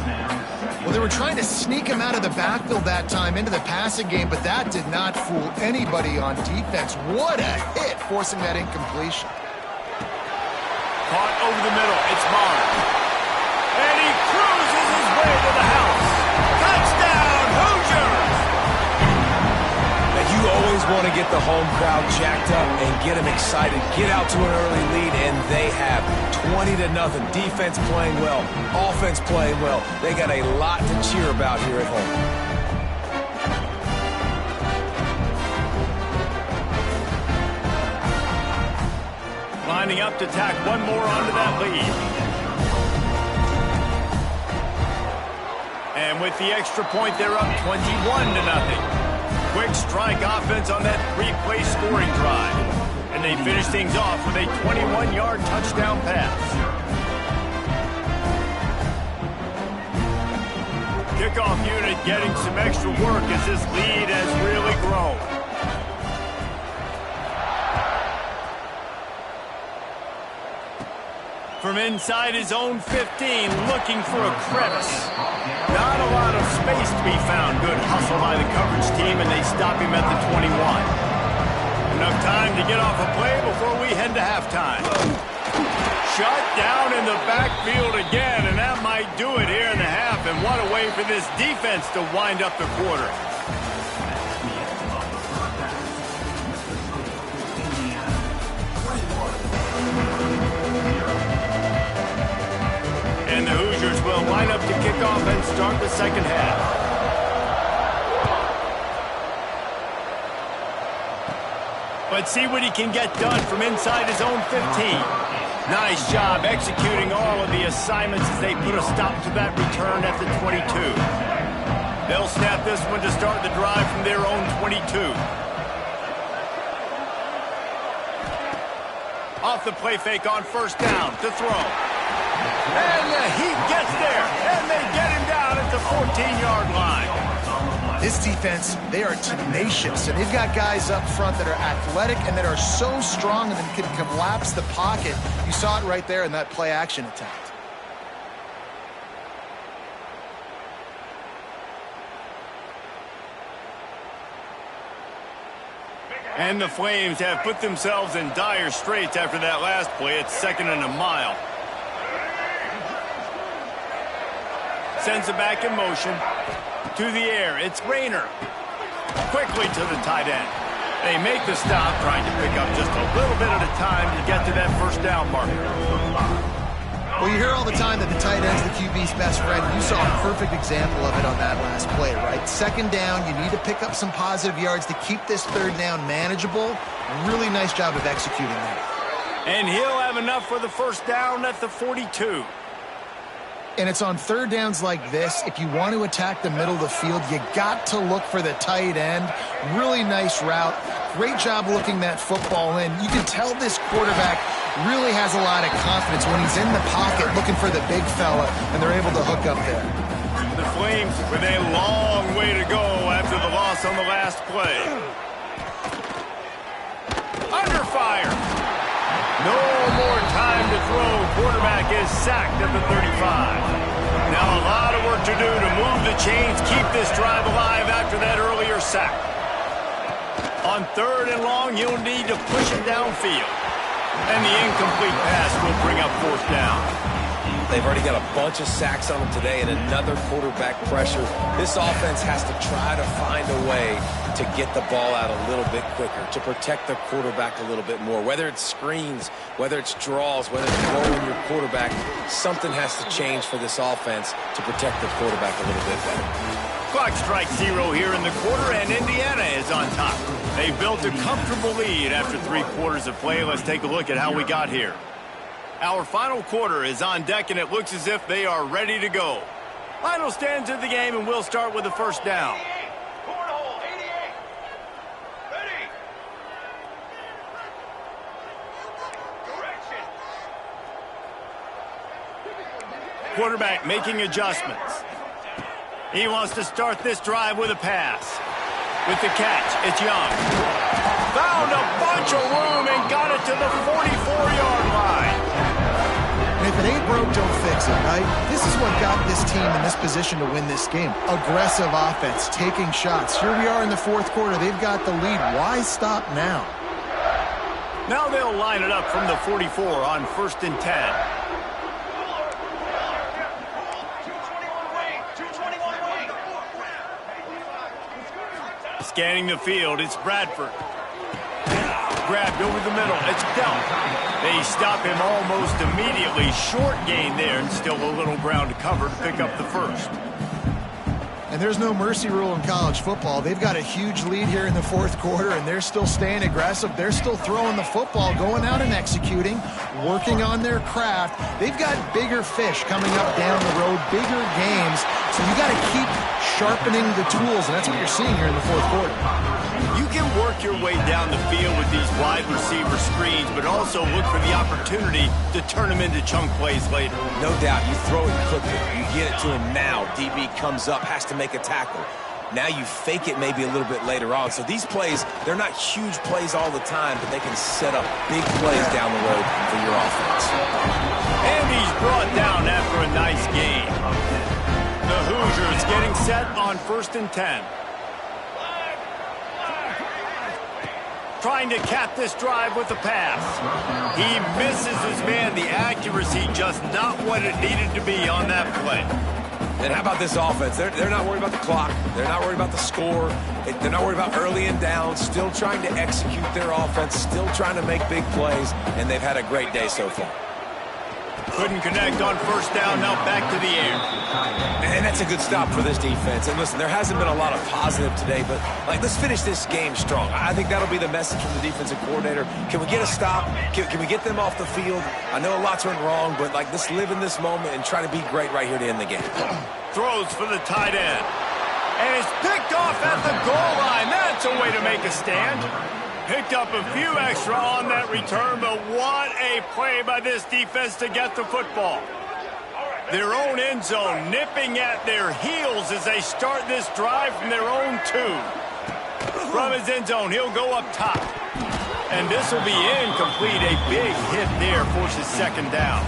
Well, they were trying to sneak him out of the backfield that time into the passing game, but that did not fool anybody on defense. What a hit, forcing that incompletion. Caught over the middle. It's Marr. And he cruises his way to the house. Touchdown, Hoosiers! Now, you always want to get the home crowd jacked up and get them excited. Get out to an early lead, and they have 20-0. Defense playing well, offense playing well. They got a lot to cheer about here at home. Lining up to tack one more onto that lead. And with the extra point, they're up 21-0. Quick strike offense on that 3-play scoring drive. And they finish things off with a 21-yard touchdown pass. Kickoff unit getting some extra work as this lead has really grown. From inside his own 15, looking for a crevice. Not a lot of space to be found. Good hustle by the coverage team, and they stop him at the 21. Enough time to get off a play before we head to halftime. Shut down in the backfield again, and that might do it here in the half. And what a way for this defense to wind up the quarter. And the Hoosiers will line up to kick off and start the second half. But see what he can get done from inside his own 15. Nice job executing all of the assignments as they put a stop to that return at the 22. They'll snap this one to start the drive from their own 22. Off the play fake on 1st down to throw. And he gets there, and they get him down at the 14-yard line. This defense, they are tenacious, and they've got guys up front that are athletic and that are so strong and can collapse the pocket. You saw it right there in that play-action attempt. And the Flames have put themselves in dire straits after that last play. It's 2nd and a mile. Sends it back in motion. To the air. It's Rayner. Quickly to the tight end. They make the stop, trying to pick up just a little bit at a time to get to that first down marker. Well, you hear all the time that the tight end's the QB's best friend. You saw a perfect example of it on that last play, right? 2nd down, you need to pick up some positive yards to keep this 3rd down manageable. Really nice job of executing that. And he'll have enough for the first down at the 42. And it's on 3rd downs like this, if you want to attack the middle of the field, you got to look for the tight end. Really nice route. Great job looking that football in. You can tell this quarterback really has a lot of confidence when he's in the pocket looking for the big fella, and they're able to hook up there. The Flames with a long way to go after the loss on the last play. Under fire. No more time to throw. Quarterback is sacked at the 35. Now a lot of work to do to move the chains, keep this drive alive after that earlier sack. On 3rd and long, you'll need to push it downfield. And the incomplete pass will bring up 4th down. They've already got a bunch of sacks on them today and another quarterback pressure. This offense has to try to find a way to get the ball out a little bit quicker, to protect the quarterback a little bit more. Whether it's screens, whether it's draws, whether it's rolling your quarterback, something has to change for this offense to protect the quarterback a little bit better. Clock strikes 0 here in the quarter, and Indiana is on top. They built a comfortable lead after 3 quarters of play. Let's take a look at how we got here. Our final quarter is on deck, and it looks as if they are ready to go. Final stands of the game, and we'll start with the first down. Cornhole, 88. Ready. Correction. Quarterback making adjustments. He wants to start this drive with a pass. With the catch, it's Young. Found a bunch of room and got it to the 44-yard line. And if it ain't broke, don't fix it, right? This is what got this team in this position to win this game. Aggressive offense, taking shots. Here we are in the 4th quarter. They've got the lead. Why stop now? Now they'll line it up from the 44 on 1st and 10. Scanning the field, it's Bradford. Grabbed over the middle, it's Delp. They stop him almost immediately. Short gain there, and still a little ground to cover to pick up the first. And there's no mercy rule in college football. They've got a huge lead here in the 4th quarter, and they're still staying aggressive. They're still throwing the football, going out and executing, working on their craft. They've got bigger fish coming up down the road, bigger games. So you got to keep sharpening the tools, and that's what you're seeing here in the 4th quarter. You can work your way down the field with these wide receiver screens, but also look for the opportunity to turn them into chunk plays later. No doubt, you throw it quickly. You get it to him now. DB comes up, has to make a tackle. Now you fake it maybe a little bit later on. So these plays, they're not huge plays all the time, but they can set up big plays down the road for your offense. And he's brought down after a nice gain. The Hoosiers getting set on 1st and 10. Trying to cap this drive with a pass. He misses his man. The accuracy just not what it needed to be on that play. And how about this offense? They're not worried about the clock. They're not worried about the score. They're not worried about early and down. Still trying to execute their offense. Still trying to make big plays. And they've had a great day so far. Couldn't connect on 1st down. Now back to the air. And that's a good stop for this defense. And listen, there hasn't been a lot of positive today, but let's finish this game strong. I think that'll be the message from the defensive coordinator. Can we get a stop? Can we get them off the field? I know a lot's went wrong, but let's live in this moment and try to be great right here to end the game. Throws for the tight end. And it's picked off at the goal line. That's a way to make a stand. Picked up a few extra on that return, but what a play by this defense to get the football. Their own end zone nipping at their heels as they start this drive from their own 2. From his end zone, he'll go up top. And this will be incomplete. A big hit there forces 2nd down.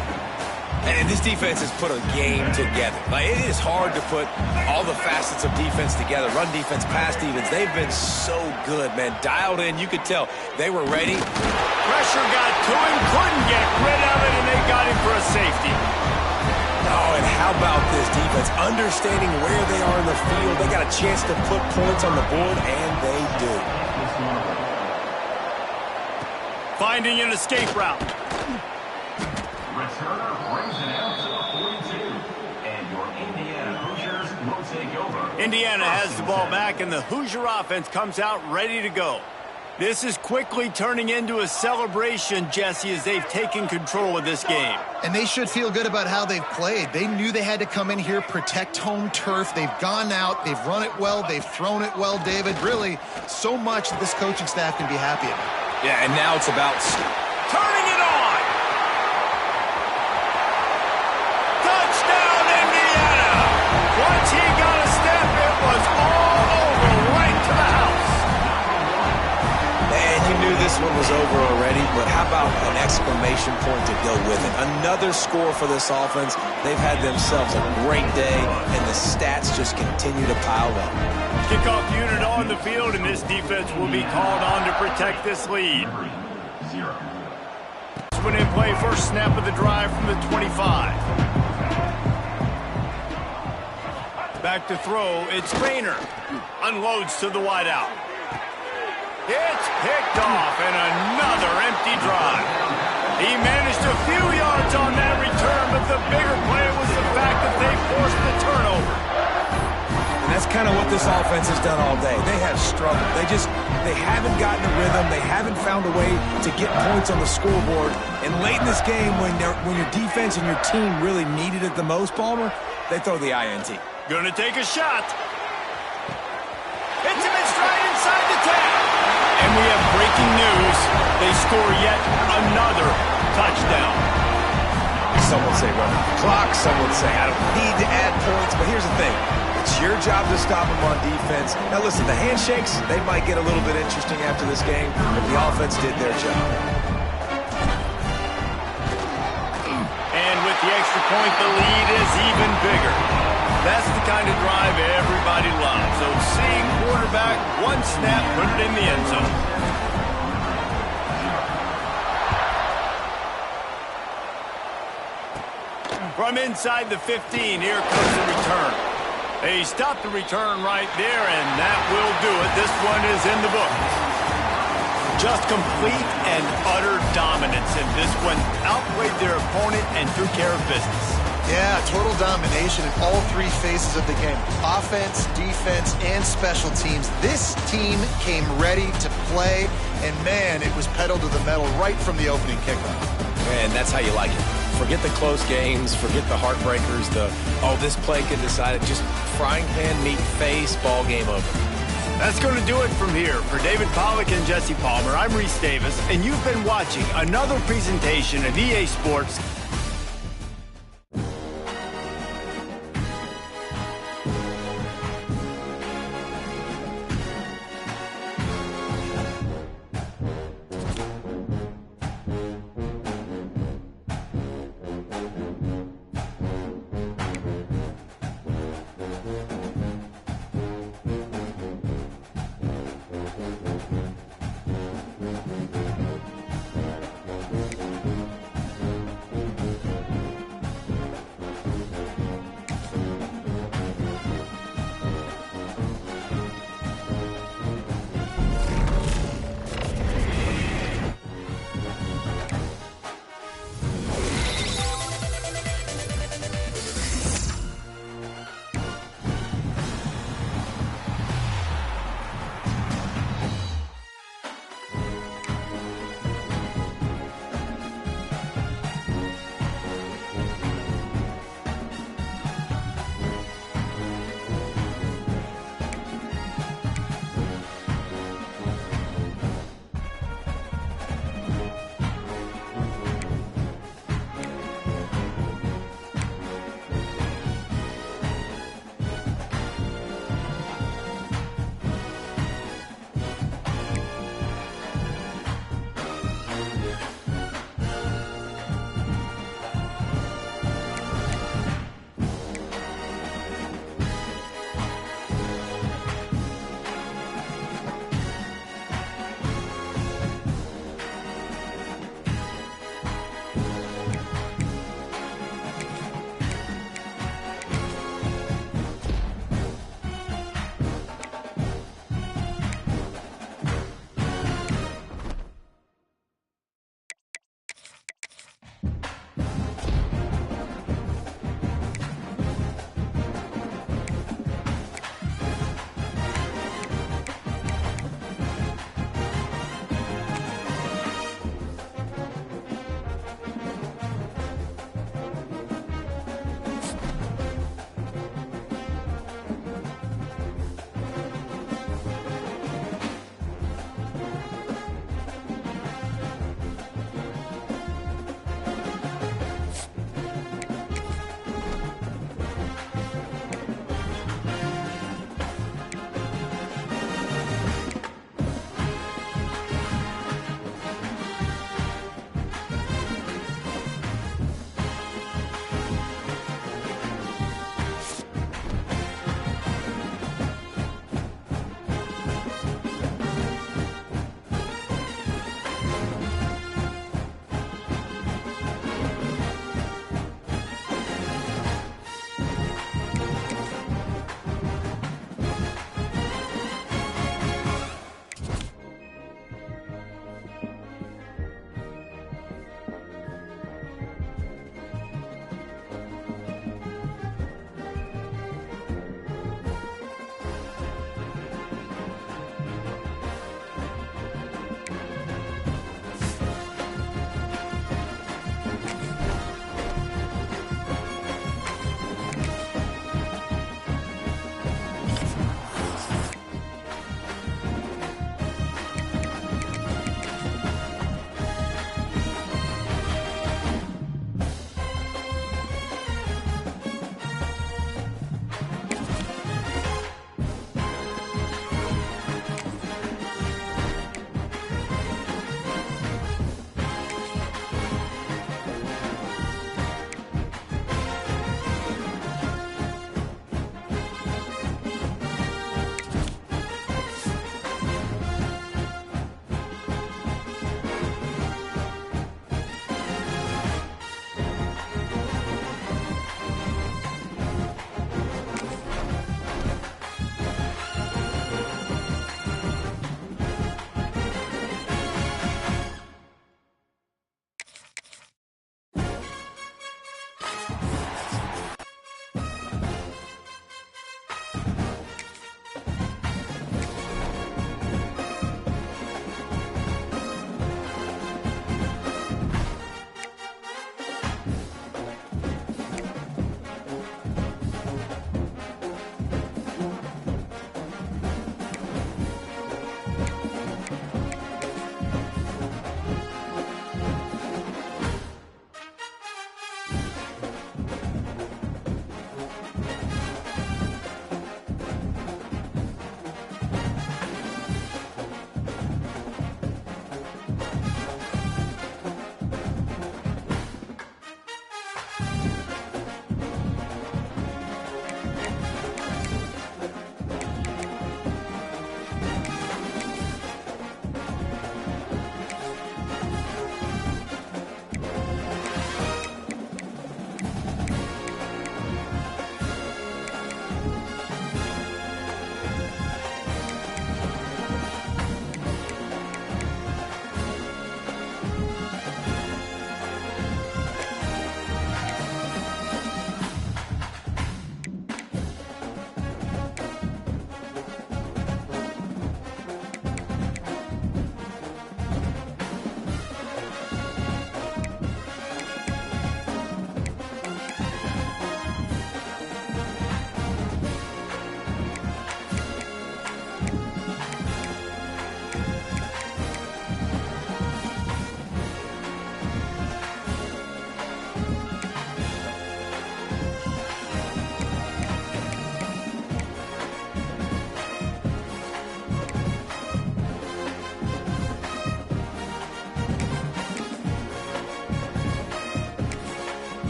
And this defense has put a game together. Like, it is hard to put all the facets of defense together. Run defense, pass defense. They've been so good, man. Dialed in. You could tell they were ready. Pressure got to him, couldn't get rid of it, and they got him for a safety. Oh, and how about this defense? Understanding where they are in the field. They got a chance to put points on the board, and they do. Finding an escape route. Returner brings it out to the 42. And your Indiana Hoosiers will take over. Indiana has the ball back, and the Hoosier offense comes out ready to go. This is quickly turning into a celebration, Jesse, as they've taken control of this game. And they should feel good about how they've played. They knew they had to come in here, protect home turf. They've gone out, they've run it well, they've thrown it well, David. Really, so much that this coaching staff can be happy about. Yeah, and now it's about turning it on. Touchdown, Indiana. Once he got a step, it was all over, right to the house. And you knew this one was over already, but how about an exclamation point to go with it? Another score for this offense. They've had themselves a great day, and the stats just continue to pile up. Kickoff unit on the field, and this defense will be called on to protect this lead. This one in play, first snap of the drive from the 25. Back to throw, it's Rayner. Unloads to the wideout. It's picked off, and another empty drive. He managed a few yards on that return, but the bigger play was the fact that they forced the turnover. And that's kind of what this offense has done all day. They have struggled. They haven't gotten a rhythm. They haven't found a way to get points on the scoreboard. And late in this game, when your defense and your team really needed it the most, Palmer, they throw the INT. Gonna take a shot. Hits him in stride inside the 10. And we have breaking news. They score yet another touchdown. Some would say run the clock. Some would say I don't need to add points. But here's the thing. It's your job to stop them on defense. Now, listen, the handshakes, they might get a little bit interesting after this game, but the offense did their job. And with the extra point, the lead is even bigger. That's the kind of drive everybody loves. So seeing quarterback, one snap, put it in the end zone. From inside the 15, here comes the return. They stopped the return right there, and that will do it. This one is in the books. Just complete and utter dominance, and this one outplayed their opponent and took care of business. Yeah, total domination in all three phases of the game. Offense, defense, and special teams. This team came ready to play, and man, it was pedal to the metal right from the opening kickoff. And that's how you like it. Forget the close games, forget the heartbreakers, this play could decide it. Just frying pan meet face, ball game over. That's going to do it from here. For David Pollack and Jesse Palmer, I'm Reese Davis, and you've been watching another presentation of EA Sports.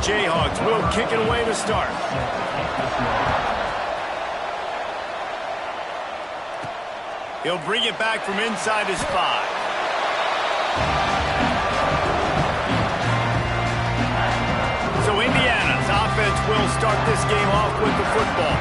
Jayhawks will kick it away to start. He'll bring it back from inside his 5. So Indiana's offense will start this game off with the football.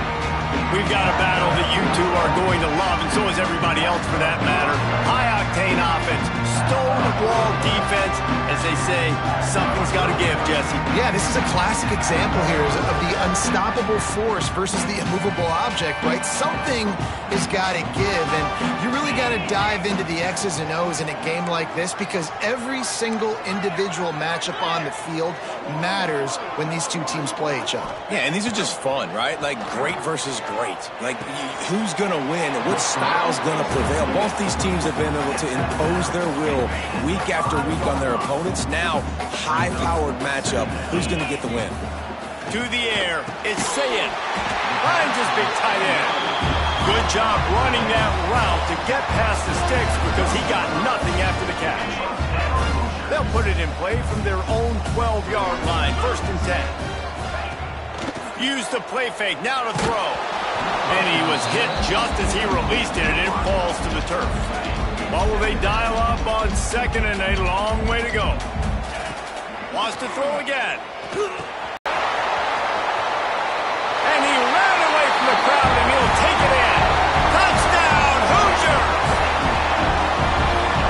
We've got a battle that you two are going to love, and so is everybody else for that matter. High-octane offense, stone-the-wall defense. As they say, something's got to give, Jesse. Yeah, this is a classic example here of the unstoppable force versus the immovable object, right? Something has got to give, and you really got to dive into the X's and O's in a game like this because every single individual matchup on the field matters when these two teams play each other. Yeah, and these are just fun, right? Like great versus great. Like who's going to win and what style's going to prevail. Both these teams have been able to impose their will week after week on their opponents. Now, high-powered matchup. Who's going to get the win? To the air, it's Sayin. Finds his big tight end. Good job running that route to get past the sticks because he got nothing after the catch. They'll put it in play from their own 12-yard line, 1st and 10. Use the play fake, now to throw. And he was hit just as he released it, and it falls to the turf. What will they dial up on 2nd and a long way to go? Wants to throw again. And he ran away from the crowd, and he'll take it in. Touchdown, Hoosiers!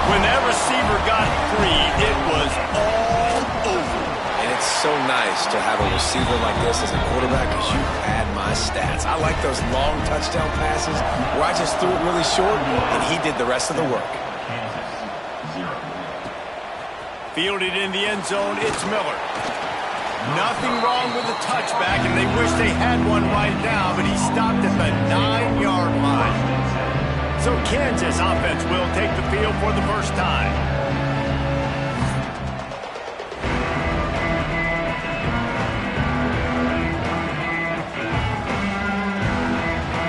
When that receiver got free, it was all over. And it's so nice to have a receiver like this as a quarterback because you pad my stats. I like those long touchdown passes where I just threw it really short, and he did the rest of the work. Fielded in the end zone, it's Miller. Nothing wrong with the touchback, and they wish they had one right now, but he stopped at the 9-yard line. So Kansas offense will take the field for the first time.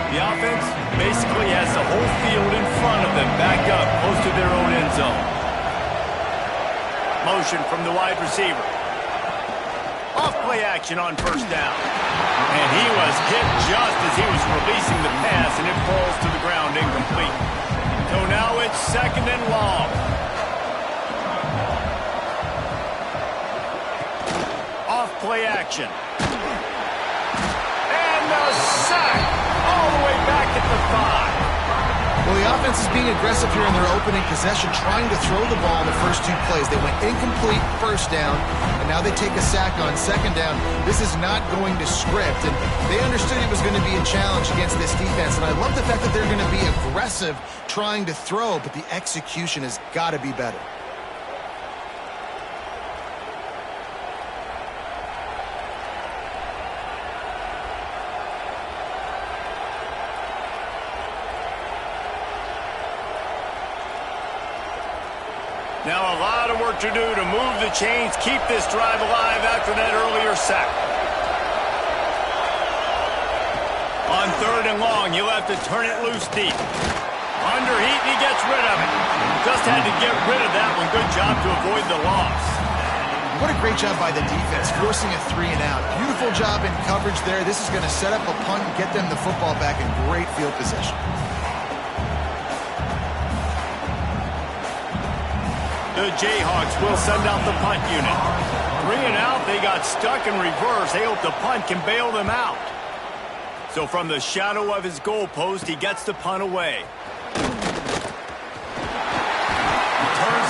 The offense basically has the whole field in front of them, backed up close to their own end zone. Motion from the wide receiver. Off play action on 1st down. And he was hit just as he was releasing the pass, and it falls to the ground incomplete. So now it's 2nd and long. Off play action. And the sack all the way back at the 5. Well, the offense is being aggressive here in their opening possession, trying to throw the ball in the first 2 plays. They went incomplete 1st down, and now they take a sack on 2nd down. This is not going to script, and they understood it was going to be a challenge against this defense, and I love the fact that they're going to be aggressive trying to throw, but the execution has got to be better. Now a lot of work to do to move the chains, keep this drive alive after that earlier sack. On 3rd and long, you'll have to turn it loose deep. Under heat, and he gets rid of it. Just had to get rid of that one. Good job to avoid the loss. What a great job by the defense, forcing a 3 and out. Beautiful job in coverage there. This is going to set up a punt and get them the football back in great field position. The Jayhawks will send out the punt unit. 3 and out, they got stuck in reverse. They hope the punt can bail them out. So from the shadow of his goalpost, he gets the punt away. Turns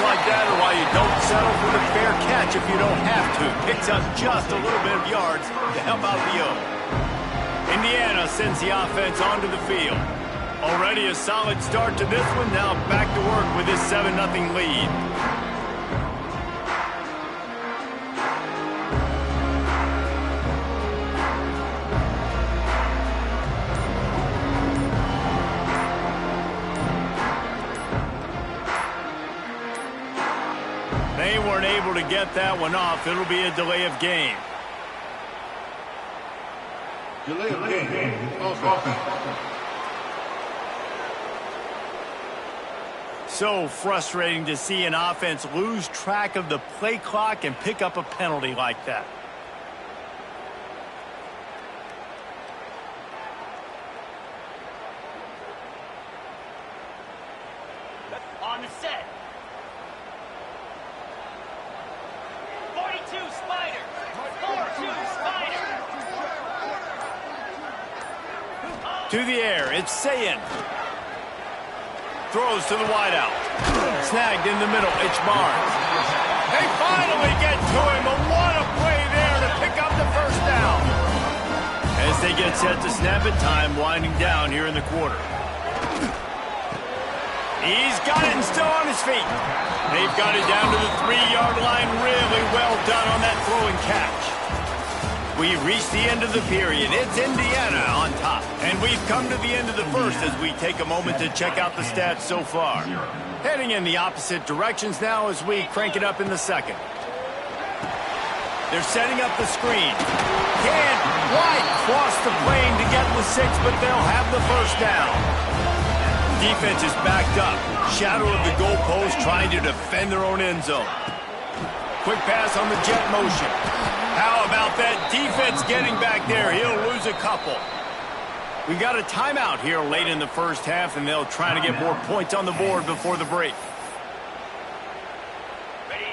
like that are why you don't settle for the fair catch if you don't have to. Picks up just a little bit of yards to help out the O. Indiana sends the offense onto the field. Already a solid start to this one. Now back to work with this 7-0 lead. They weren't able to get that one off. It'll be a delay of game. Delay of game. Offense. So frustrating to see an offense lose track of the play clock and pick up a penalty like that. On the set. 42 Spider. 4-2 Spider. To the air, it's Sayin. Throws to the wideout. Snagged in the middle, it's Barnes. They finally get to him, but what a play there to pick up the first down. As they get set to snap it, time winding down here in the quarter. He's got it and still on his feet. They've got it down to the 3-yard line. Really well done on that throw and catch. We've reached the end of the period. It's Indiana on top. And we've come to the end of the first as we take a moment to check out the stats so far. Heading in the opposite directions now as we crank it up in the second. They're setting up the screen. Can't quite cross the plane to get the 6, but they'll have the first down. Defense is backed up. Shadow of the goalpost trying to defend their own end zone. Quick pass on the jet motion. How about that defense getting back there? He'll lose a couple. We got a timeout here late in the first half, and they'll try to get more points on the board before the break.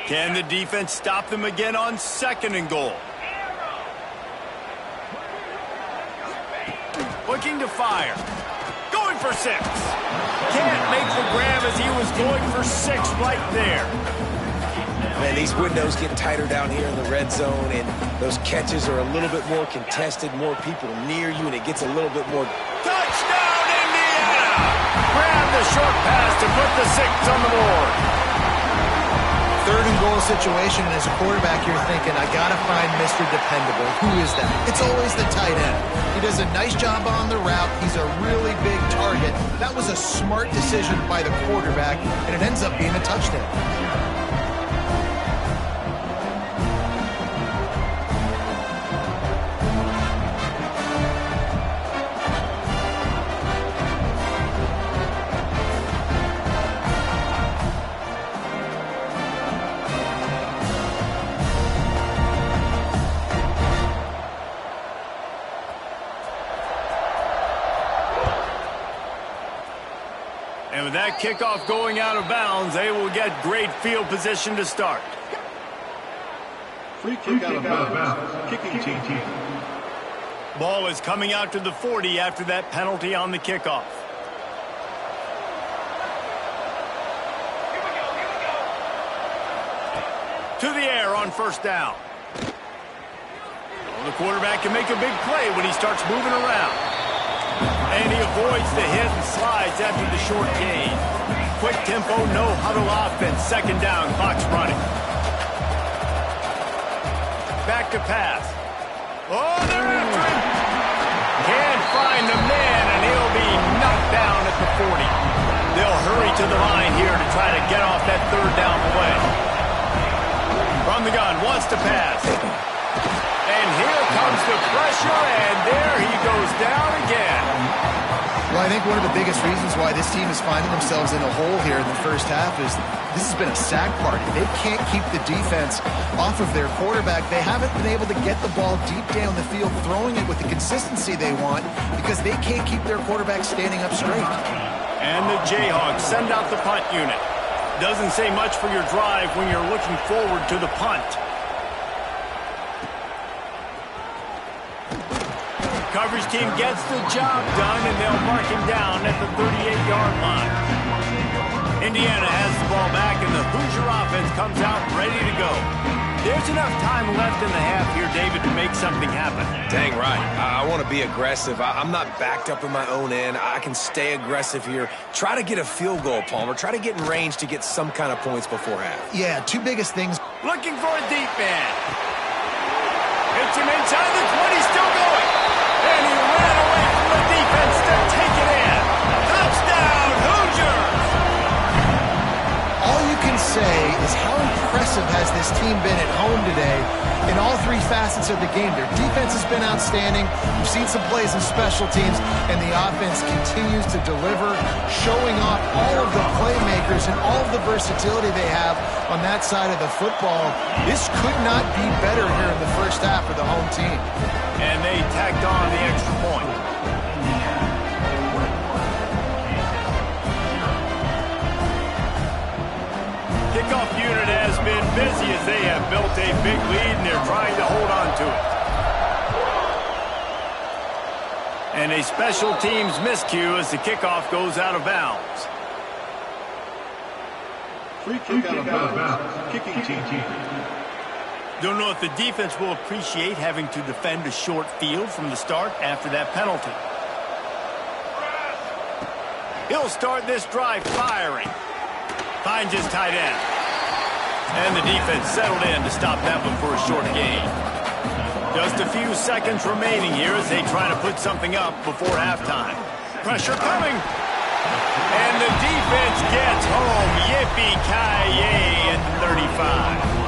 Can the defense stop them again on 2nd and goal? Looking to fire. Going for 6. Can't make the grab as he was going for 6 right there. Man, these windows get tighter down here in the red zone, and those catches are a little bit more contested, more people near you, and it gets a little bit more... Touchdown, Indiana! Grab the short pass to put the 6 on the board. 3rd and goal situation, and as a quarterback, you're thinking, I got to find Mr. Dependable. Who is that? It's always the tight end. He does a nice job on the route. He's a really big target. That was a smart decision by the quarterback, and it ends up being a touchdown. And with that kickoff going out of bounds, they will get great field position to start. Free kick out of bounds. Kicking team. Ball is coming out to the 40 after that penalty on the kickoff. To the air on 1st down. Well, the quarterback can make a big play when he starts moving around. And he avoids the hit and slides after the short gain. Quick tempo, no huddle offense. 2nd down, clock's running. Back to pass. Oh, they're after him. Can't find the man, and he'll be knocked down at the 40. They'll hurry to the line here to try to get off that 3rd down play. From the gun, wants to pass. And here comes the pressure, and there he goes down again. Well, I think one of the biggest reasons why this team is finding themselves in a hole here in the first half is this has been a sack party. They can't keep the defense off of their quarterback. They haven't been able to get the ball deep down the field, throwing it with the consistency they want because they can't keep their quarterback standing up straight. And the Jayhawks send out the punt unit. Doesn't say much for your drive when you're looking forward to the punt. Coverage team gets the job done, and they'll mark him down at the 38-yard line. Indiana has the ball back, and the Hoosier offense comes out ready to go. There's enough time left in the half here, David, to make something happen. Dang right. I want to be aggressive. I'm not backed up in my own end. I can stay aggressive here. Try to get a field goal, Palmer. Try to get in range to get some kind of points before half. Yeah, 2 biggest things. Looking for a deep man. Hits him inside the 20, still going. And he ran away from the defense to take it in. Touchdown, Hoosiers! All you can say is how impressive has this team been at home today in all 3 facets of the game. Their defense has been outstanding. We've seen some plays in special teams, and the offense continues to deliver, showing off all of the playmakers and all of the versatility they have on that side of the football. This could not be better here in the first half for the home team. And they tacked on the extra point. have built a big lead, and they're trying to hold on to it. And a special teams miscue as the kickoff goes out of bounds. Free kick out of bounds. Kicking team. Don't know if the defense will appreciate having to defend a short field from the start after that penalty. He'll start this drive firing. Finds his tight end. And the defense settled in to stop that one for a short gain. Just a few seconds remaining here as they try to put something up before halftime. Pressure coming. And the defense gets home. Yippee-ki-yay at 35.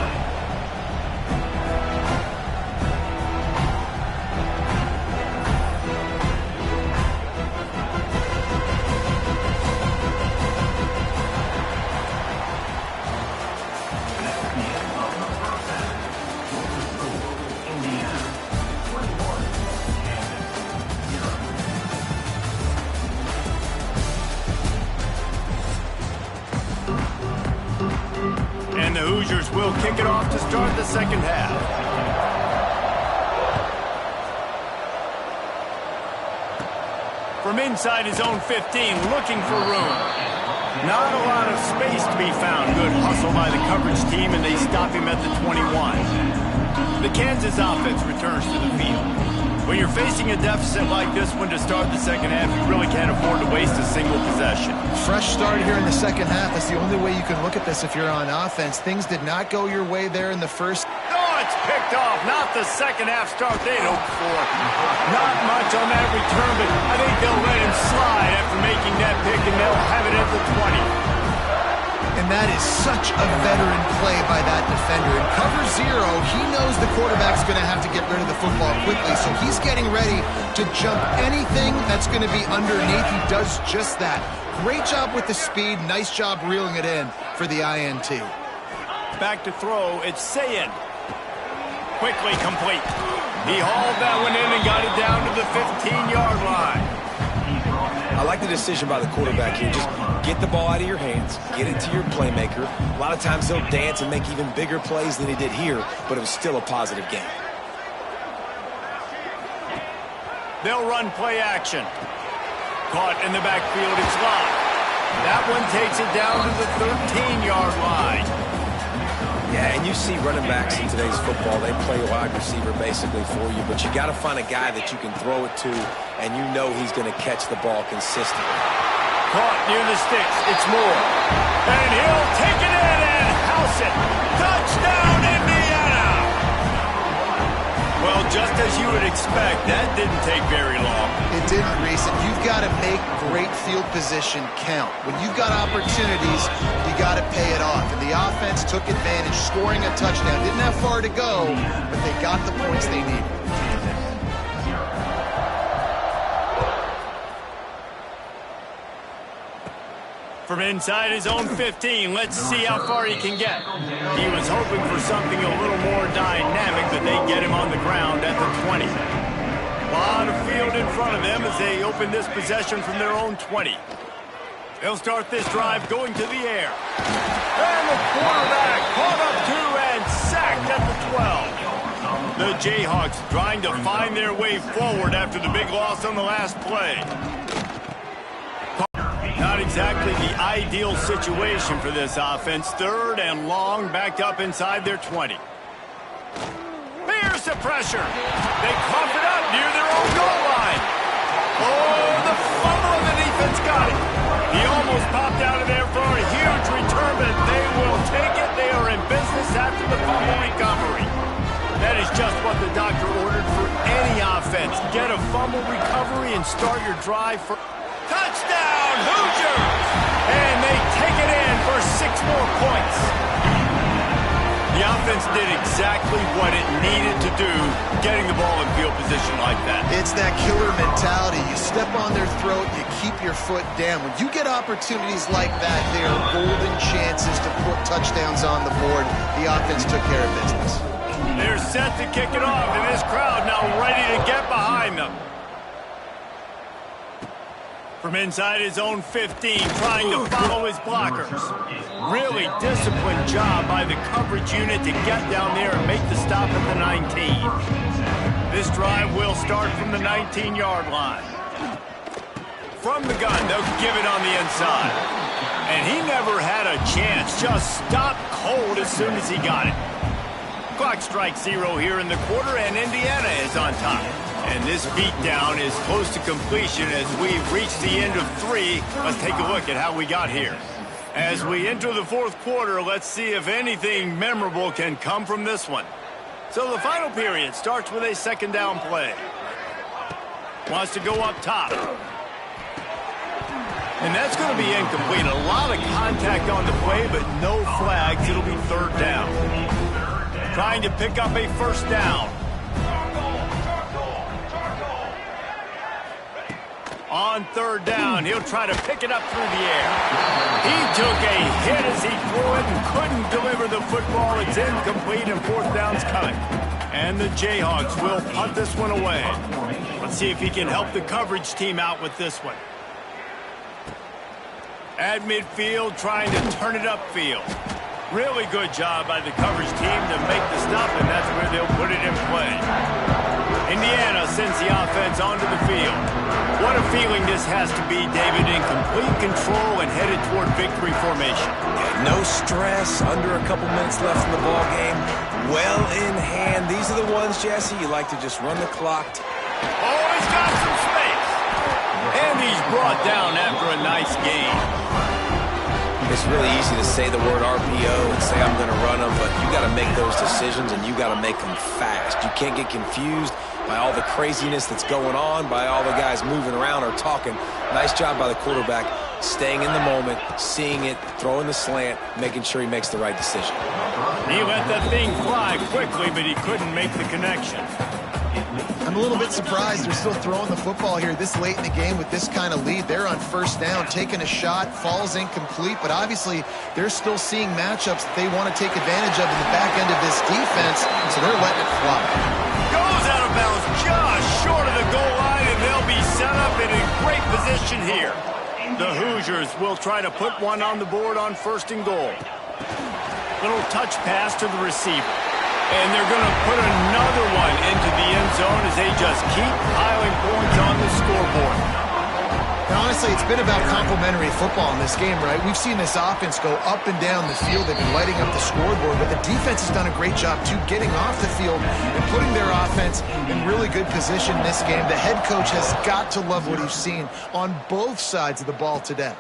And the Hoosiers will kick it off to start the second half. From inside his own 15, looking for room. Not a lot of space to be found. Good hustle by the coverage team, and they stop him at the 21. The Kansas offense returns to the field. When you're facing a deficit like this one to start the second half, you really can't afford to waste a single possession. Fresh start here in the second half. That's the only way you can look at this if you're on offense. Things did not go your way there in the first. Oh, it's picked off. Not the second half start they'd hoped for. Not much on that return, but I think they'll let him slide after making that pick, and they'll have it at the 20. And that is such a veteran play by that defender. In cover zero, he knows the quarterback's going to have to get rid of the football quickly, so he's getting ready to jump anything that's going to be underneath. He does just that. Great job with the speed. Nice job reeling it in for the INT. Back to throw. It's Sayin. Quickly complete. He hauled that one in and got it down to the 15-yard line. I like the decision by the quarterback here. Just get the ball out of your hands, get it to your playmaker. A lot of times he'll dance and make even bigger plays than he did here, but it was still a positive game. They'll run play action. Caught in the backfield, it's locked. That one takes it down to the 13-yard line. Yeah, and you see running backs in today's football, they play wide receiver basically for you, but you got to find a guy that you can throw it to, and you know he's going to catch the ball consistently. Caught near the sticks, it's Moore. And he'll take it in and house it. Touchdown, Indiana! Well, just as you would expect, that didn't take very long. It didn't, Reese. And you've got to make great field position count. When you've got opportunities, you got to pay it off. And the offense took advantage, scoring a touchdown. Didn't have far to go, but they got the points they needed. From inside his own 15, let's see how far he can get. He was hoping for something a little more dynamic, but they get him on the ground at the 20. A lot of field in front of them as they open this possession from their own 20. They'll start this drive going to the air. And the quarterback caught up to and sacked at the 12. The Jayhawks trying to find their way forward after the big loss on the last play. Not exactly the ideal situation for this offense. Third and long, backed up inside their 20. Here's the pressure. They cough it up near their own goal line. Oh, the fumble of the defense got it. He almost popped out of there for a huge return, but they will take it. They are in business after the fumble recovery. That is just what the doctor ordered for any offense. Get a fumble recovery and start your drive for... Touchdown, Hoosiers! And they take it in for 6 more points. The offense did exactly what it needed to do, getting the ball in field position like that. It's that killer mentality. You step on their throat, you keep your foot down. When you get opportunities like that, they are golden chances to put touchdowns on the board. The offense took care of business. They're set to kick it off, and this crowd now ready to get behind them. From inside his own 15, trying to follow his blockers. Really disciplined job by the coverage unit to get down there and make the stop at the 19. This drive will start from the 19-yard line. From the gun, they'll give it on the inside. And he never had a chance, just stopped cold as soon as he got it. Clock strikes 0 here in the quarter, and Indiana is on top. And this beatdown is close to completion as we reach the end of 3. Let's take a look at how we got here. As we enter the fourth quarter, let's see if anything memorable can come from this one. So the final period starts with a second down play. Wants to go up top. And that's going to be incomplete. A lot of contact on the play, but no flags. It'll be third down. Trying to pick up a first down. On third down, he'll try to pick it up through the air. He took a hit as he threw it and couldn't deliver the football. It's incomplete and fourth down's coming. And the Jayhawks will punt this one away. Let's see if he can help the coverage team out with this one. At midfield, trying to turn it upfield. Really good job by the coverage team to make the stop, and that's where they'll put it in play. Indiana sends the offense onto the field. What a feeling this has to be, David, in complete control and headed toward victory formation. No stress, under a couple minutes left in the ball game. Well in hand. These are the ones, Jesse, you like to just run the clock. Oh, he's got some space. And he's brought down after a nice gain. It's really easy to say the word RPO and say I'm going to run them, but you got to make those decisions and you got to make them fast. You can't get confused by all the craziness that's going on, by all the guys moving around or talking. Nice job by the quarterback, staying in the moment, seeing it, throwing the slant, making sure he makes the right decision. He let that thing fly quickly, but he couldn't make the connection. I'm a little bit surprised they're still throwing the football here this late in the game with this kind of lead. They're on first down, taking a shot, falls incomplete, but obviously they're still seeing matchups that they want to take advantage of in the back end of this defense, so they're letting it fly. Goes out of bounds just short of the goal line, and they'll be set up in a great position here. The Hoosiers will try to put one on the board on first and goal. Little touch pass to the receiver. And they're going to put another one into the end zone as they just keep piling points on the scoreboard. Now, honestly, it's been about complementary football in this game, right? We've seen this offense go up and down the field. They've been lighting up the scoreboard, but the defense has done a great job, too, getting off the field and putting their offense in really good position in this game. The head coach has got to love what he's seen on both sides of the ball today.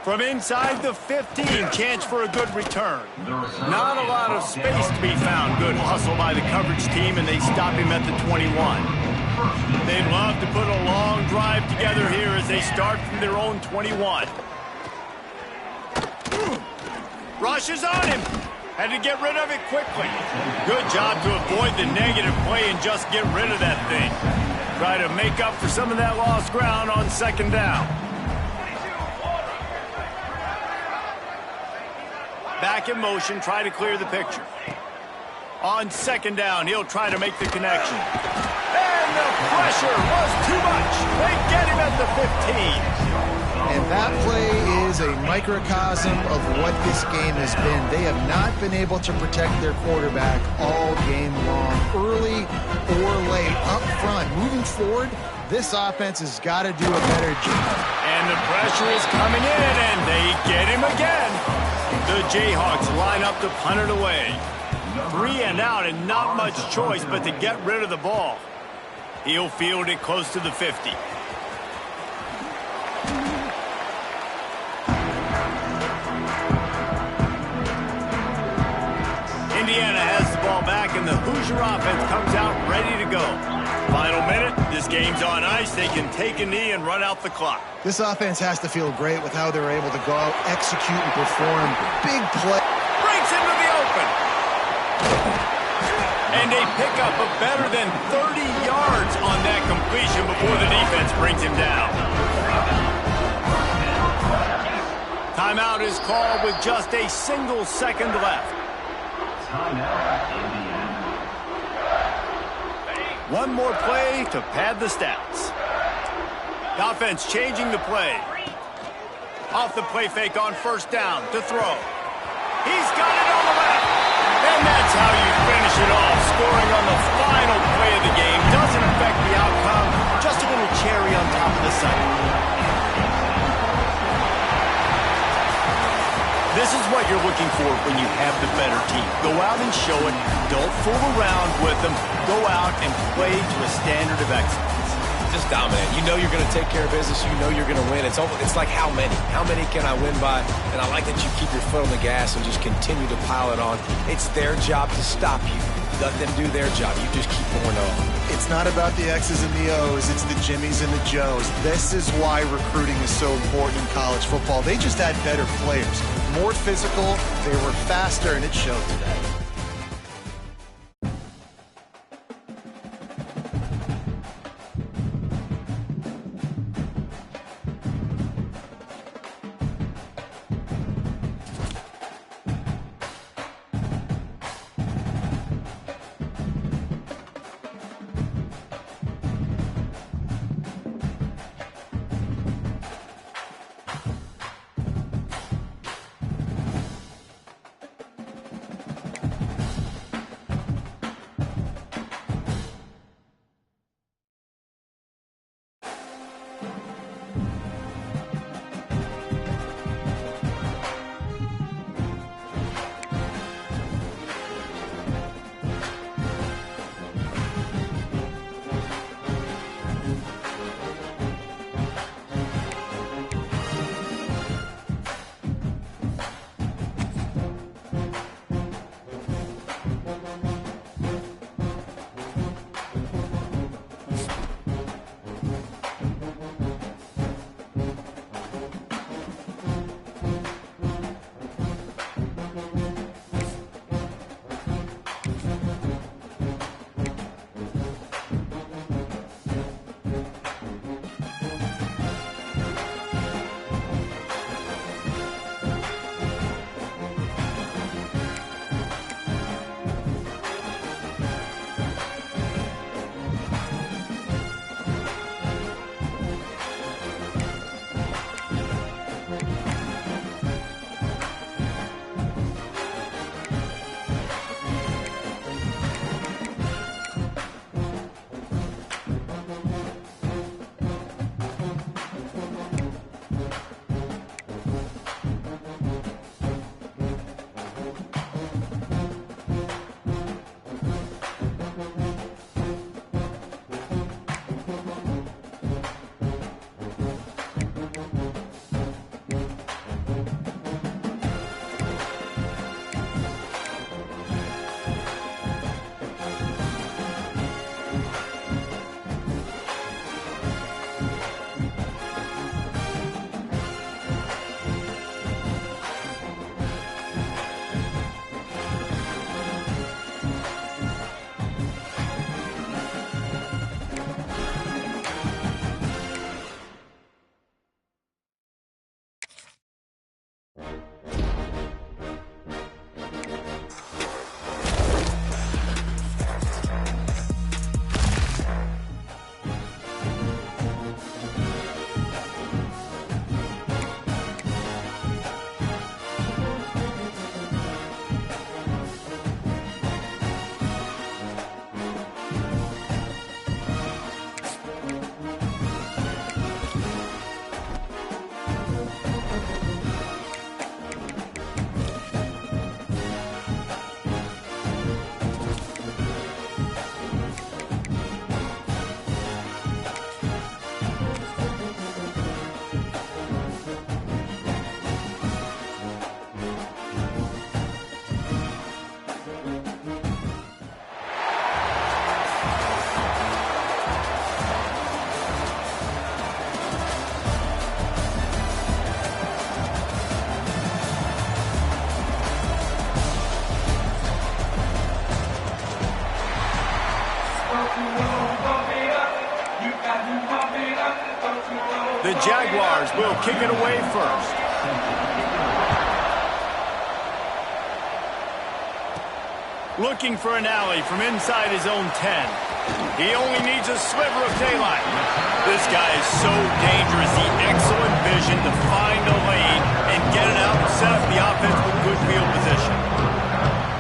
From inside the 15, chance for a good return. Not a lot of space to be found. Good hustle by the coverage team, and they stop him at the 21. They'd love to put a long drive together here as they start from their own 21. Rushes on him. Had to get rid of it quickly. Good job to avoid the negative play and just get rid of that thing. Try to make up for some of that lost ground on second down. Back in motion, try to clear the picture. On second down, he'll try to make the connection. And the pressure was too much. They get him at the 15. And that play is a microcosm of what this game has been. They have not been able to protect their quarterback all game long, early or late, up front. Moving forward, this offense has got to do a better job. And the pressure is coming in, and they get him again. The Jayhawks line up to punt it away. 3 and out and not much choice but to get rid of the ball. He'll field it close to the 50. Indiana has the ball back, and the Hoosier offense comes out ready to go. Final minute, this game's on ice. They can take a knee and run out the clock. This offense has to feel great with how they're able to go out, execute, and perform big play. Breaks into the open. And they pick up a better than 30 yards on that completion before the defense brings him down. Timeout is called with just a single second left. One more play to pad the stats. Offense changing the play. Off the play fake on first down to throw. He's got it on the left. And that's how you finish it off. Scoring on the final play of the game. Doesn't affect the outcome. Just a little cherry on top of the sundae. This is what you're looking for when you have the better team. Go out and show it. Don't fool around with them. Go out and play to a standard of excellence. Just dominate. You know you're going to take care of business. You know you're going to win. It's like how many? How many can I win by? And I like that you keep your foot on the gas and just continue to pile it on. It's their job to stop you. Let them do their job. You just keep going on. It's not about the X's and the O's. It's the Jimmies and the Joes. This is why recruiting is so important in college football. They just had better players. More physical. They were faster, and it showed today. The Jaguars will kick it away first. Looking for an alley from inside his own 10. He only needs a sliver of daylight. This guy is so dangerous. The excellent vision to find a lane and get it out and set up the offense with good field position.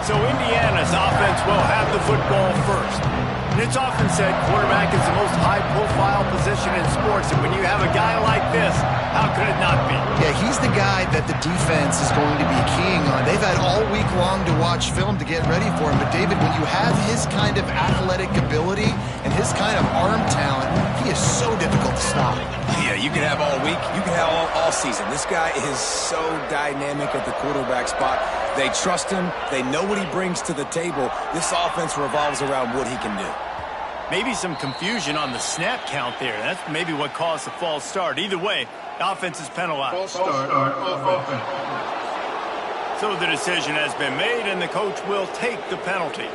So Indiana's offense will have the football first. And it's often said quarterback is the most high-profile position in sports. And when you have a guy like this, how could it not be? Yeah, he's the guy that the defense is going to be keying on. They've had all week long to watch film to get ready for him. But, David, when you have his kind of athletic ability and his kind of arm talent, he is so difficult to stop. Yeah, you can have all week. You can have all season. This guy is so dynamic at the quarterback spot. They trust him. They know what he brings to the table. This offense revolves around what he can do. Maybe some confusion on the snap count there. That's maybe what caused the false start. Either way, the offense is penalized. False start offense. So the decision has been made, and the coach will take the penalty.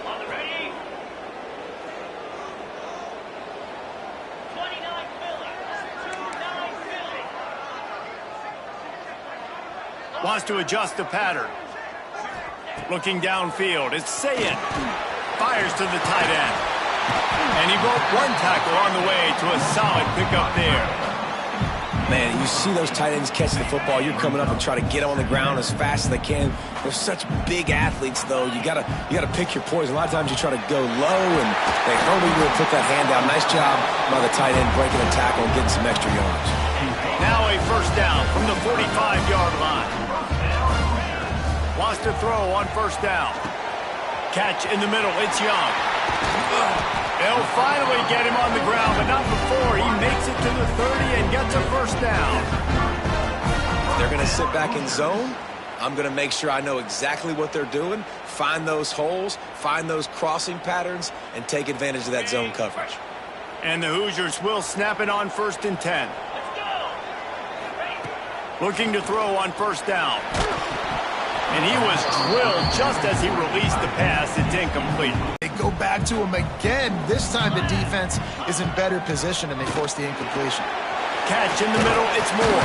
On the ready. 29 Philly. 29 Philly. Wants to adjust the pattern. Looking downfield, it's Sayed. Fires to the tight end. And he broke one tackle on the way to a solid pickup there. Man, you see those tight ends catch the football. You're coming up and try to get them on the ground as fast as they can. They're such big athletes, though. You gotta pick your poison. A lot of times you try to go low, and they hurry you and put that hand down. Nice job by the tight end breaking a tackle and getting some extra yards. Now a first down from the 45-yard line. Wants to throw on first down. Catch in the middle, it's Young. They'll finally get him on the ground, but not before he makes it to the 30 and gets a first down. They're going to sit back in zone. I'm going to make sure I know exactly what they're doing, find those holes, find those crossing patterns, and take advantage of that zone coverage. And the Hoosiers will snap it on 1st and 10. Looking to throw on first down. And he was drilled just as he released the pass. It's incomplete. They go back to him again. This time the defense is in better position, and they force the incompletion. Catch in the middle, it's Moore.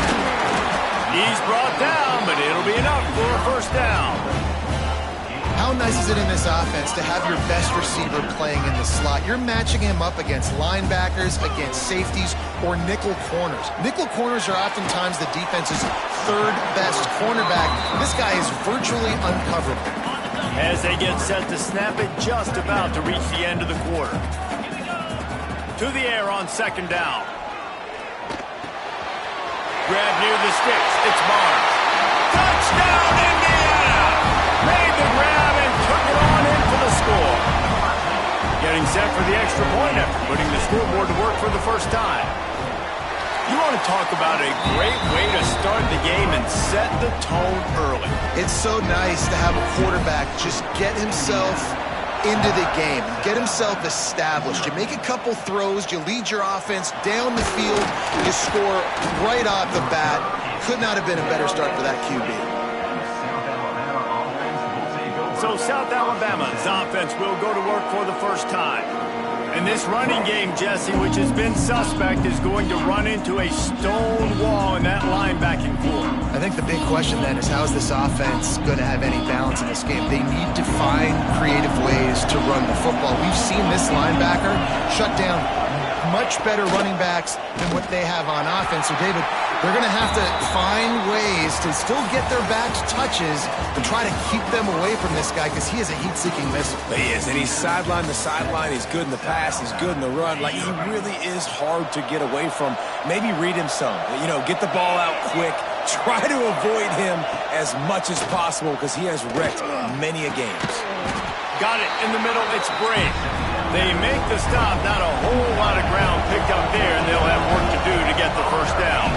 He's brought down, but it'll be enough for a first down. How nice is it in this offense to have your best receiver playing in the slot? You're matching him up against linebackers, against safeties, or nickel corners. Nickel corners are oftentimes the defense's third best cornerback. This guy is virtually uncoverable. As they get set to snap it, just about to reach the end of the quarter. To the air on second down. Grab near the sticks. It's Barnes. Touchdown, Indiana! Made the grab and took it on in for the score. Getting set for the extra point after putting the scoreboard to work for the first time. You want to talk about a great way to start the game and set the tone early. It's so nice to have a quarterback just get himself into the game, get himself established. You make a couple throws, you lead your offense down the field, you score right off the bat. Could not have been a better start for that QB. So South Alabama's offense will go to work for the first time. And this running game, Jesse, which has been suspect, is going to run into a stone wall in that linebacking core. I think the big question then is, how is this offense going to have any balance in this game? They need to find creative ways to run the football. We've seen this linebacker shut down much better running backs than what they have on offense. So, David, they're going to have to find ways to still get their backs touches and try to keep them away from this guy, because he is a heat-seeking missile. He is, and he's sideline to sideline. He's good in the pass. He's good in the run. Like, he really is hard to get away from. Maybe read him some. You know, get the ball out quick. Try to avoid him as much as possible, because he has wrecked many a games. Got it in the middle. It's Brave. They make the stop. Not a whole lot of ground picked up there, and they'll have work to do to get the first down.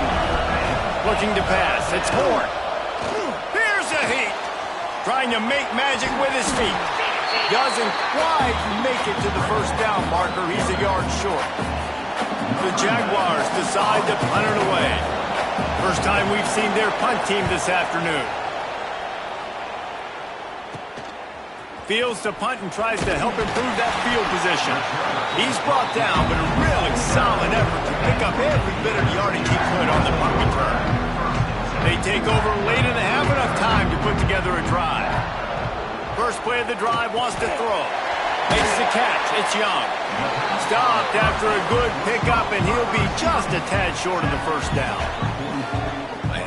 Looking to pass. It's Horn. Here's a heat. Trying to make magic with his feet. Doesn't quite make it to the first down marker. He's a yard short. The Jaguars decide to punt it away. First time we've seen their punt team this afternoon. Fields to punt and tries to help improve that field position. He's brought down, but a really solid effort to pick up every bit of yardage he could on the punt return. They take over late in the half, enough time to put together a drive. First play of the drive, wants to throw. Makes the catch. It's Young. Stopped after a good pickup, and he'll be just a tad short of the first down.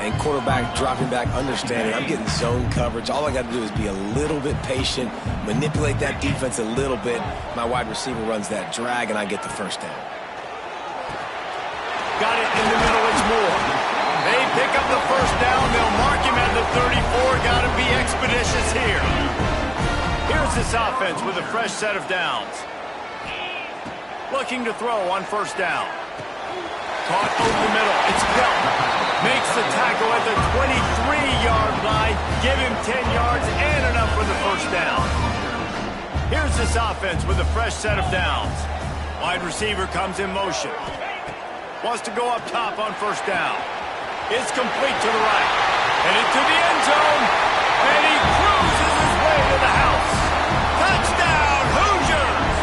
And quarterback dropping back, understanding I'm getting zone coverage. All I got to do is be a little bit patient, manipulate that defense a little bit. My wide receiver runs that drag, and I get the first down. Got it in the middle. It's Moore. They pick up the first down. They'll mark him at the 34. Got to be expeditious here. Here's this offense with a fresh set of downs. Looking to throw on first down. Caught over the middle. It's Belt. Makes the tackle at the 23-yard line. Give him 10 yards and enough for the first down. Here's this offense with a fresh set of downs. Wide receiver comes in motion. Wants to go up top on first down. It's complete to the right. And into the end zone. And he cruises his way to the house. Touchdown, Hoosiers!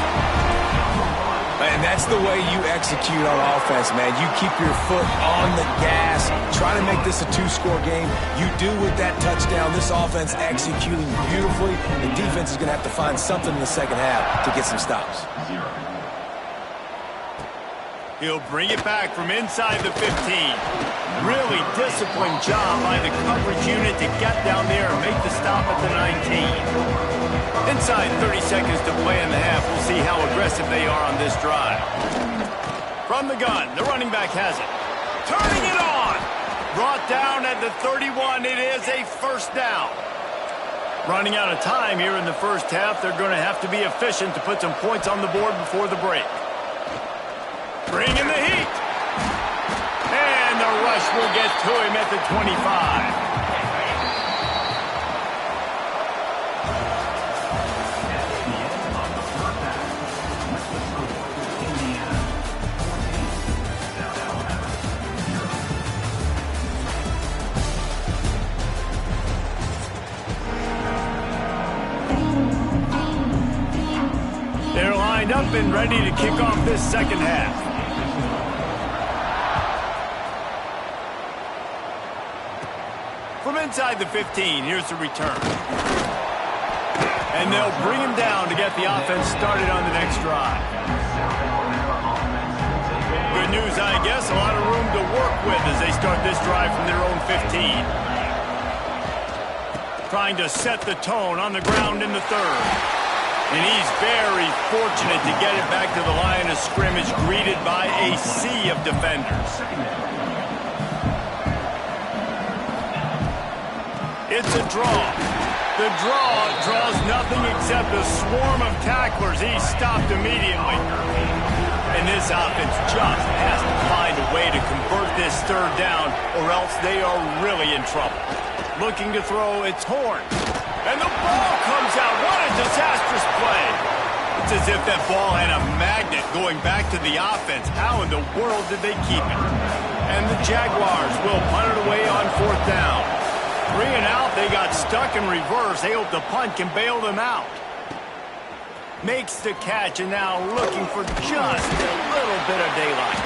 And that's the way you execute on offense, man. You keep your foot on the gas, try to make this a two-score game. You do with that touchdown. This offense executing beautifully. The defense is going to have to find something in the second half to get some stops. He'll bring it back from inside the 15. Really disciplined job by the coverage unit to get down there and make the stop at the 19. Inside 30 seconds to play in the half. We'll see how aggressive they are on this drive. From the gun, the running back has it. Turning it on. Brought down at the 31. It is a first down. Running out of time here in the first half. They're going to have to be efficient to put some points on the board before the break. Bring in the heat. And the rush will get to him at the 25. They're lined up and ready to kick off this second half. From inside the 15, here's the return. And they'll bring him down to get the offense started on the next drive. Good news, I guess. A lot of room to work with as they start this drive from their own 15. Trying to set the tone on the ground in the third. And he's very fortunate to get it back to the line of scrimmage, greeted by a sea of defenders. It's a draw. The draw draws nothing except a swarm of tacklers. He's stopped immediately. And this offense just has to find a way to convert this third down, or else they are really in trouble. Looking to throw, it's Horn. And the ball comes out. What a disastrous play. It's as if that ball had a magnet going back to the offense. How in the world did they keep it? And the Jaguars will punt it away on fourth down. 3 and out, they got stuck in reverse. They hope the punt can bail them out. Makes the catch, and now looking for just a little bit of daylight.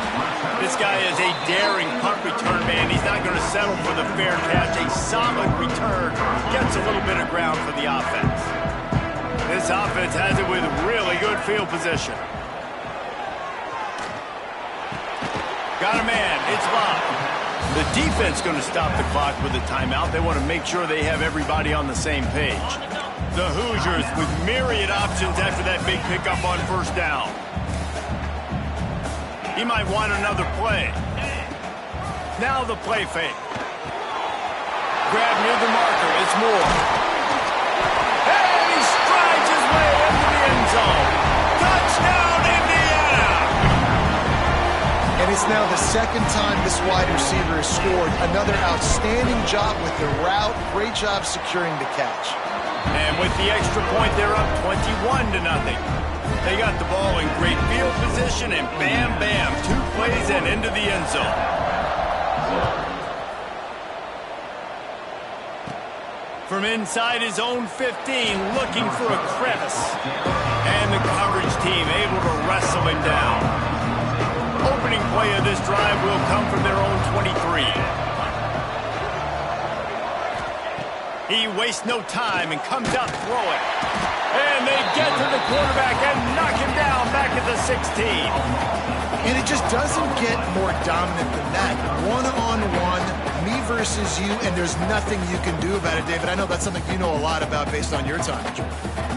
This guy is a daring punt return man. He's not going to settle for the fair catch. A solid return gets a little bit of ground for the offense. This offense has it with really good field position. Got a man. It's locked. The defense going to stop the clock with a timeout. They want to make sure they have everybody on the same page. The Hoosiers with myriad options after that big pickup on first down. He might want another play. Now the play fake. Grab near the marker. It's Moore. And he strides his way into the end zone. Touchdown, Indiana! And it's now the second time this wide receiver has scored. Another outstanding job with the route. Great job securing the catch. And with the extra point, they're up 21-0. They got the ball in great field position, and bam, bam, 2 plays and into the end zone. From inside his own 15, looking for a crevice. And the coverage team able to wrestle him down. Opening play of this drive will come from their own 23. He wastes no time and comes out throwing. And they get to the quarterback and knock him down back at the 16. And it just doesn't get more dominant than that. One-on-one, me versus you, and there's nothing you can do about it, David. I know that's something you know a lot about based on your time.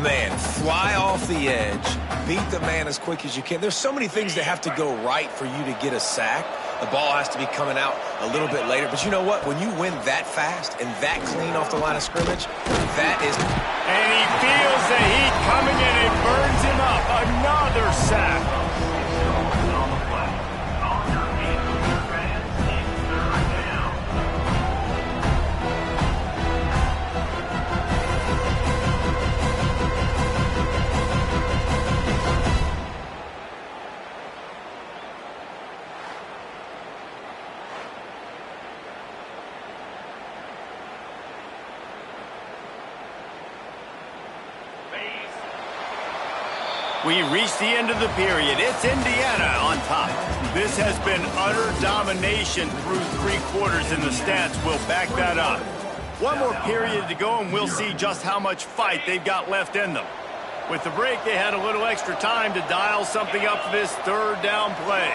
Man, fly off the edge, beat the man as quick as you can. There's so many things that have to go right for you to get a sack. The ball has to be coming out a little bit later. But you know what? When you win that fast and that clean off the line of scrimmage, that is... And he feels the heat coming in and burns him up. Another sack. We reach the end of the period. It's Indiana on top. This has been utter domination through 3 quarters, and the stats will back that up. One more period to go, and we'll see just how much fight they've got left in them. With the break, they had a little extra time to dial something up for this 3rd down play.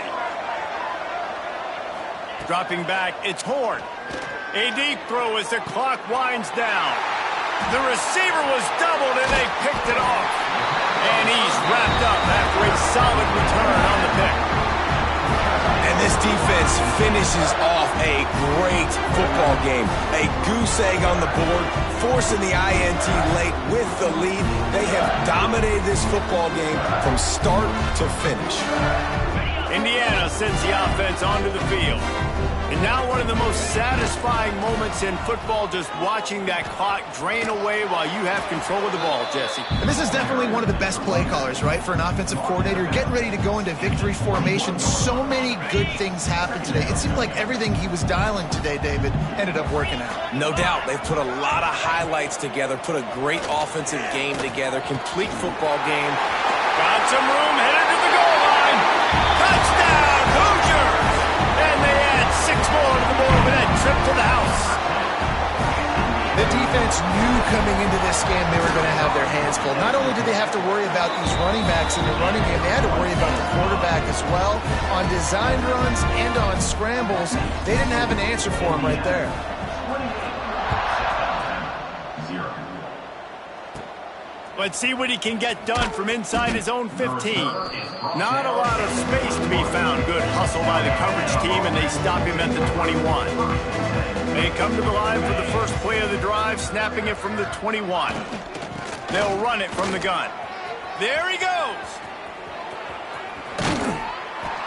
Dropping back, it's Horn. A deep throw as the clock winds down. The receiver was doubled, and they picked it off. And he's wrapped up after a solid return on the pick. And this defense finishes off a great football game. A goose egg on the board, forcing the INT late with the lead. They have dominated this football game from start to finish. Indiana sends the offense onto the field. And now one of the most satisfying moments in football, just watching that clock drain away while you have control of the ball, Jesse. And this is definitely one of the best play callers, right, for an offensive coordinator. Getting ready to go into victory formation. So many good things happened today. It seemed like everything he was dialing today, David, ended up working out. No doubt. They've put a lot of highlights together, put a great offensive game together, complete football game. Got some room, headed to the goal line. Touchdown, Hoosiers! And they add 6 more to the board with that trip to the house. The defense knew coming into this game they were going to have their hands full. Not only did they have to worry about these running backs in the running game, they had to worry about the quarterback as well. On design runs and on scrambles, they didn't have an answer for him right there. Let's see what he can get done from inside his own 15. Not a lot of space to be found. Good hustle by the coverage team, and they stop him at the 21. They come to the line for the first play of the drive, snapping it from the 21. They'll run it from the gun. There he goes.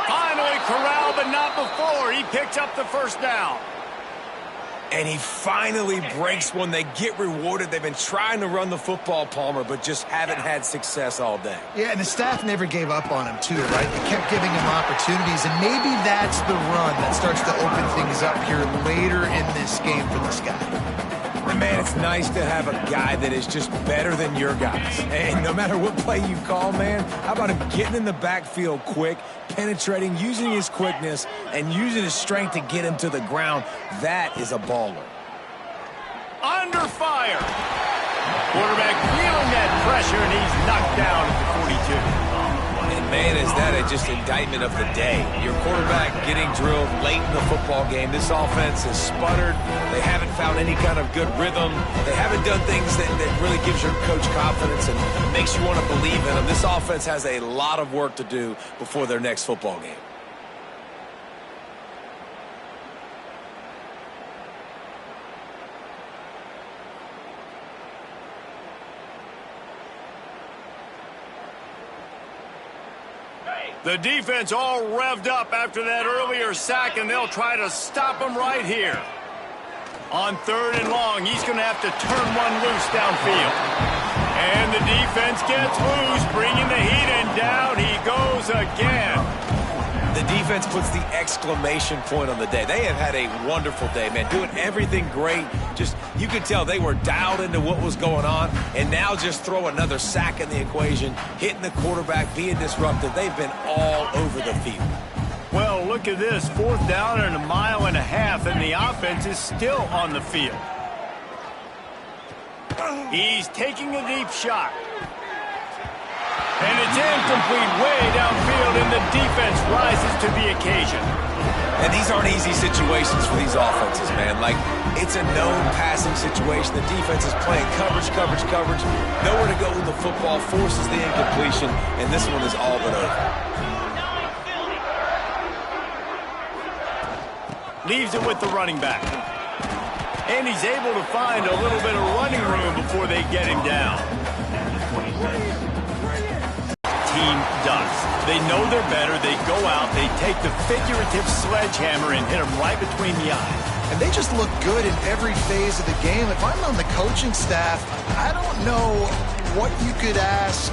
Finally corralled, but not before. He picks up the first down. And he finally breaks one. They get rewarded. They've been trying to run the football, Palmer, but just haven't had success all day. Yeah, and the staff never gave up on him, too, right? They kept giving him opportunities, and maybe that's the run that starts to open things up here later in this game for this guy. And man, it's nice to have a guy that is just better than your guys. And no matter what play you call, man, how about him getting in the backfield quick, penetrating, using his quickness, and using his strength to get him to the ground? That is a baller. Under fire. Quarterback feeling that pressure, and he's knocked down at the 42. And man, is that just indictment of the day. Your quarterback getting drilled late in the football game. This offense has sputtered. They haven't found any kind of good rhythm. They haven't done things that really gives your coach confidence and makes you want to believe in them. This offense has a lot of work to do before their next football game. The defense all revved up after that earlier sack, and they'll try to stop him right here. On 3rd and long, he's going to have to turn one loose downfield. And the defense gets loose, bringing the heat, and down he goes again. The defense puts the exclamation point on the day. They have had a wonderful day, man, doing everything great. Just, you could tell they were dialed into what was going on, and now just throw another sack in the equation, hitting the quarterback, being disruptive. They've been all over the field. Well, look at this, 4th down and 1.5 miles, and the offense is still on the field. He's taking a deep shot. And it's incomplete way downfield, and the defense rises to the occasion. And these aren't easy situations for these offenses, man. Like, it's a known passing situation. The defense is playing coverage. Nowhere to go with the football, forces the incompletion, and this one is all but over. Leaves it with the running back. And he's able to find a little bit of running room before they get him down. Team does. They know they're better. They go out. They take the figurative sledgehammer and hit him right between the eyes. And they just look good in every phase of the game. If I'm on the coaching staff, I don't know what you could ask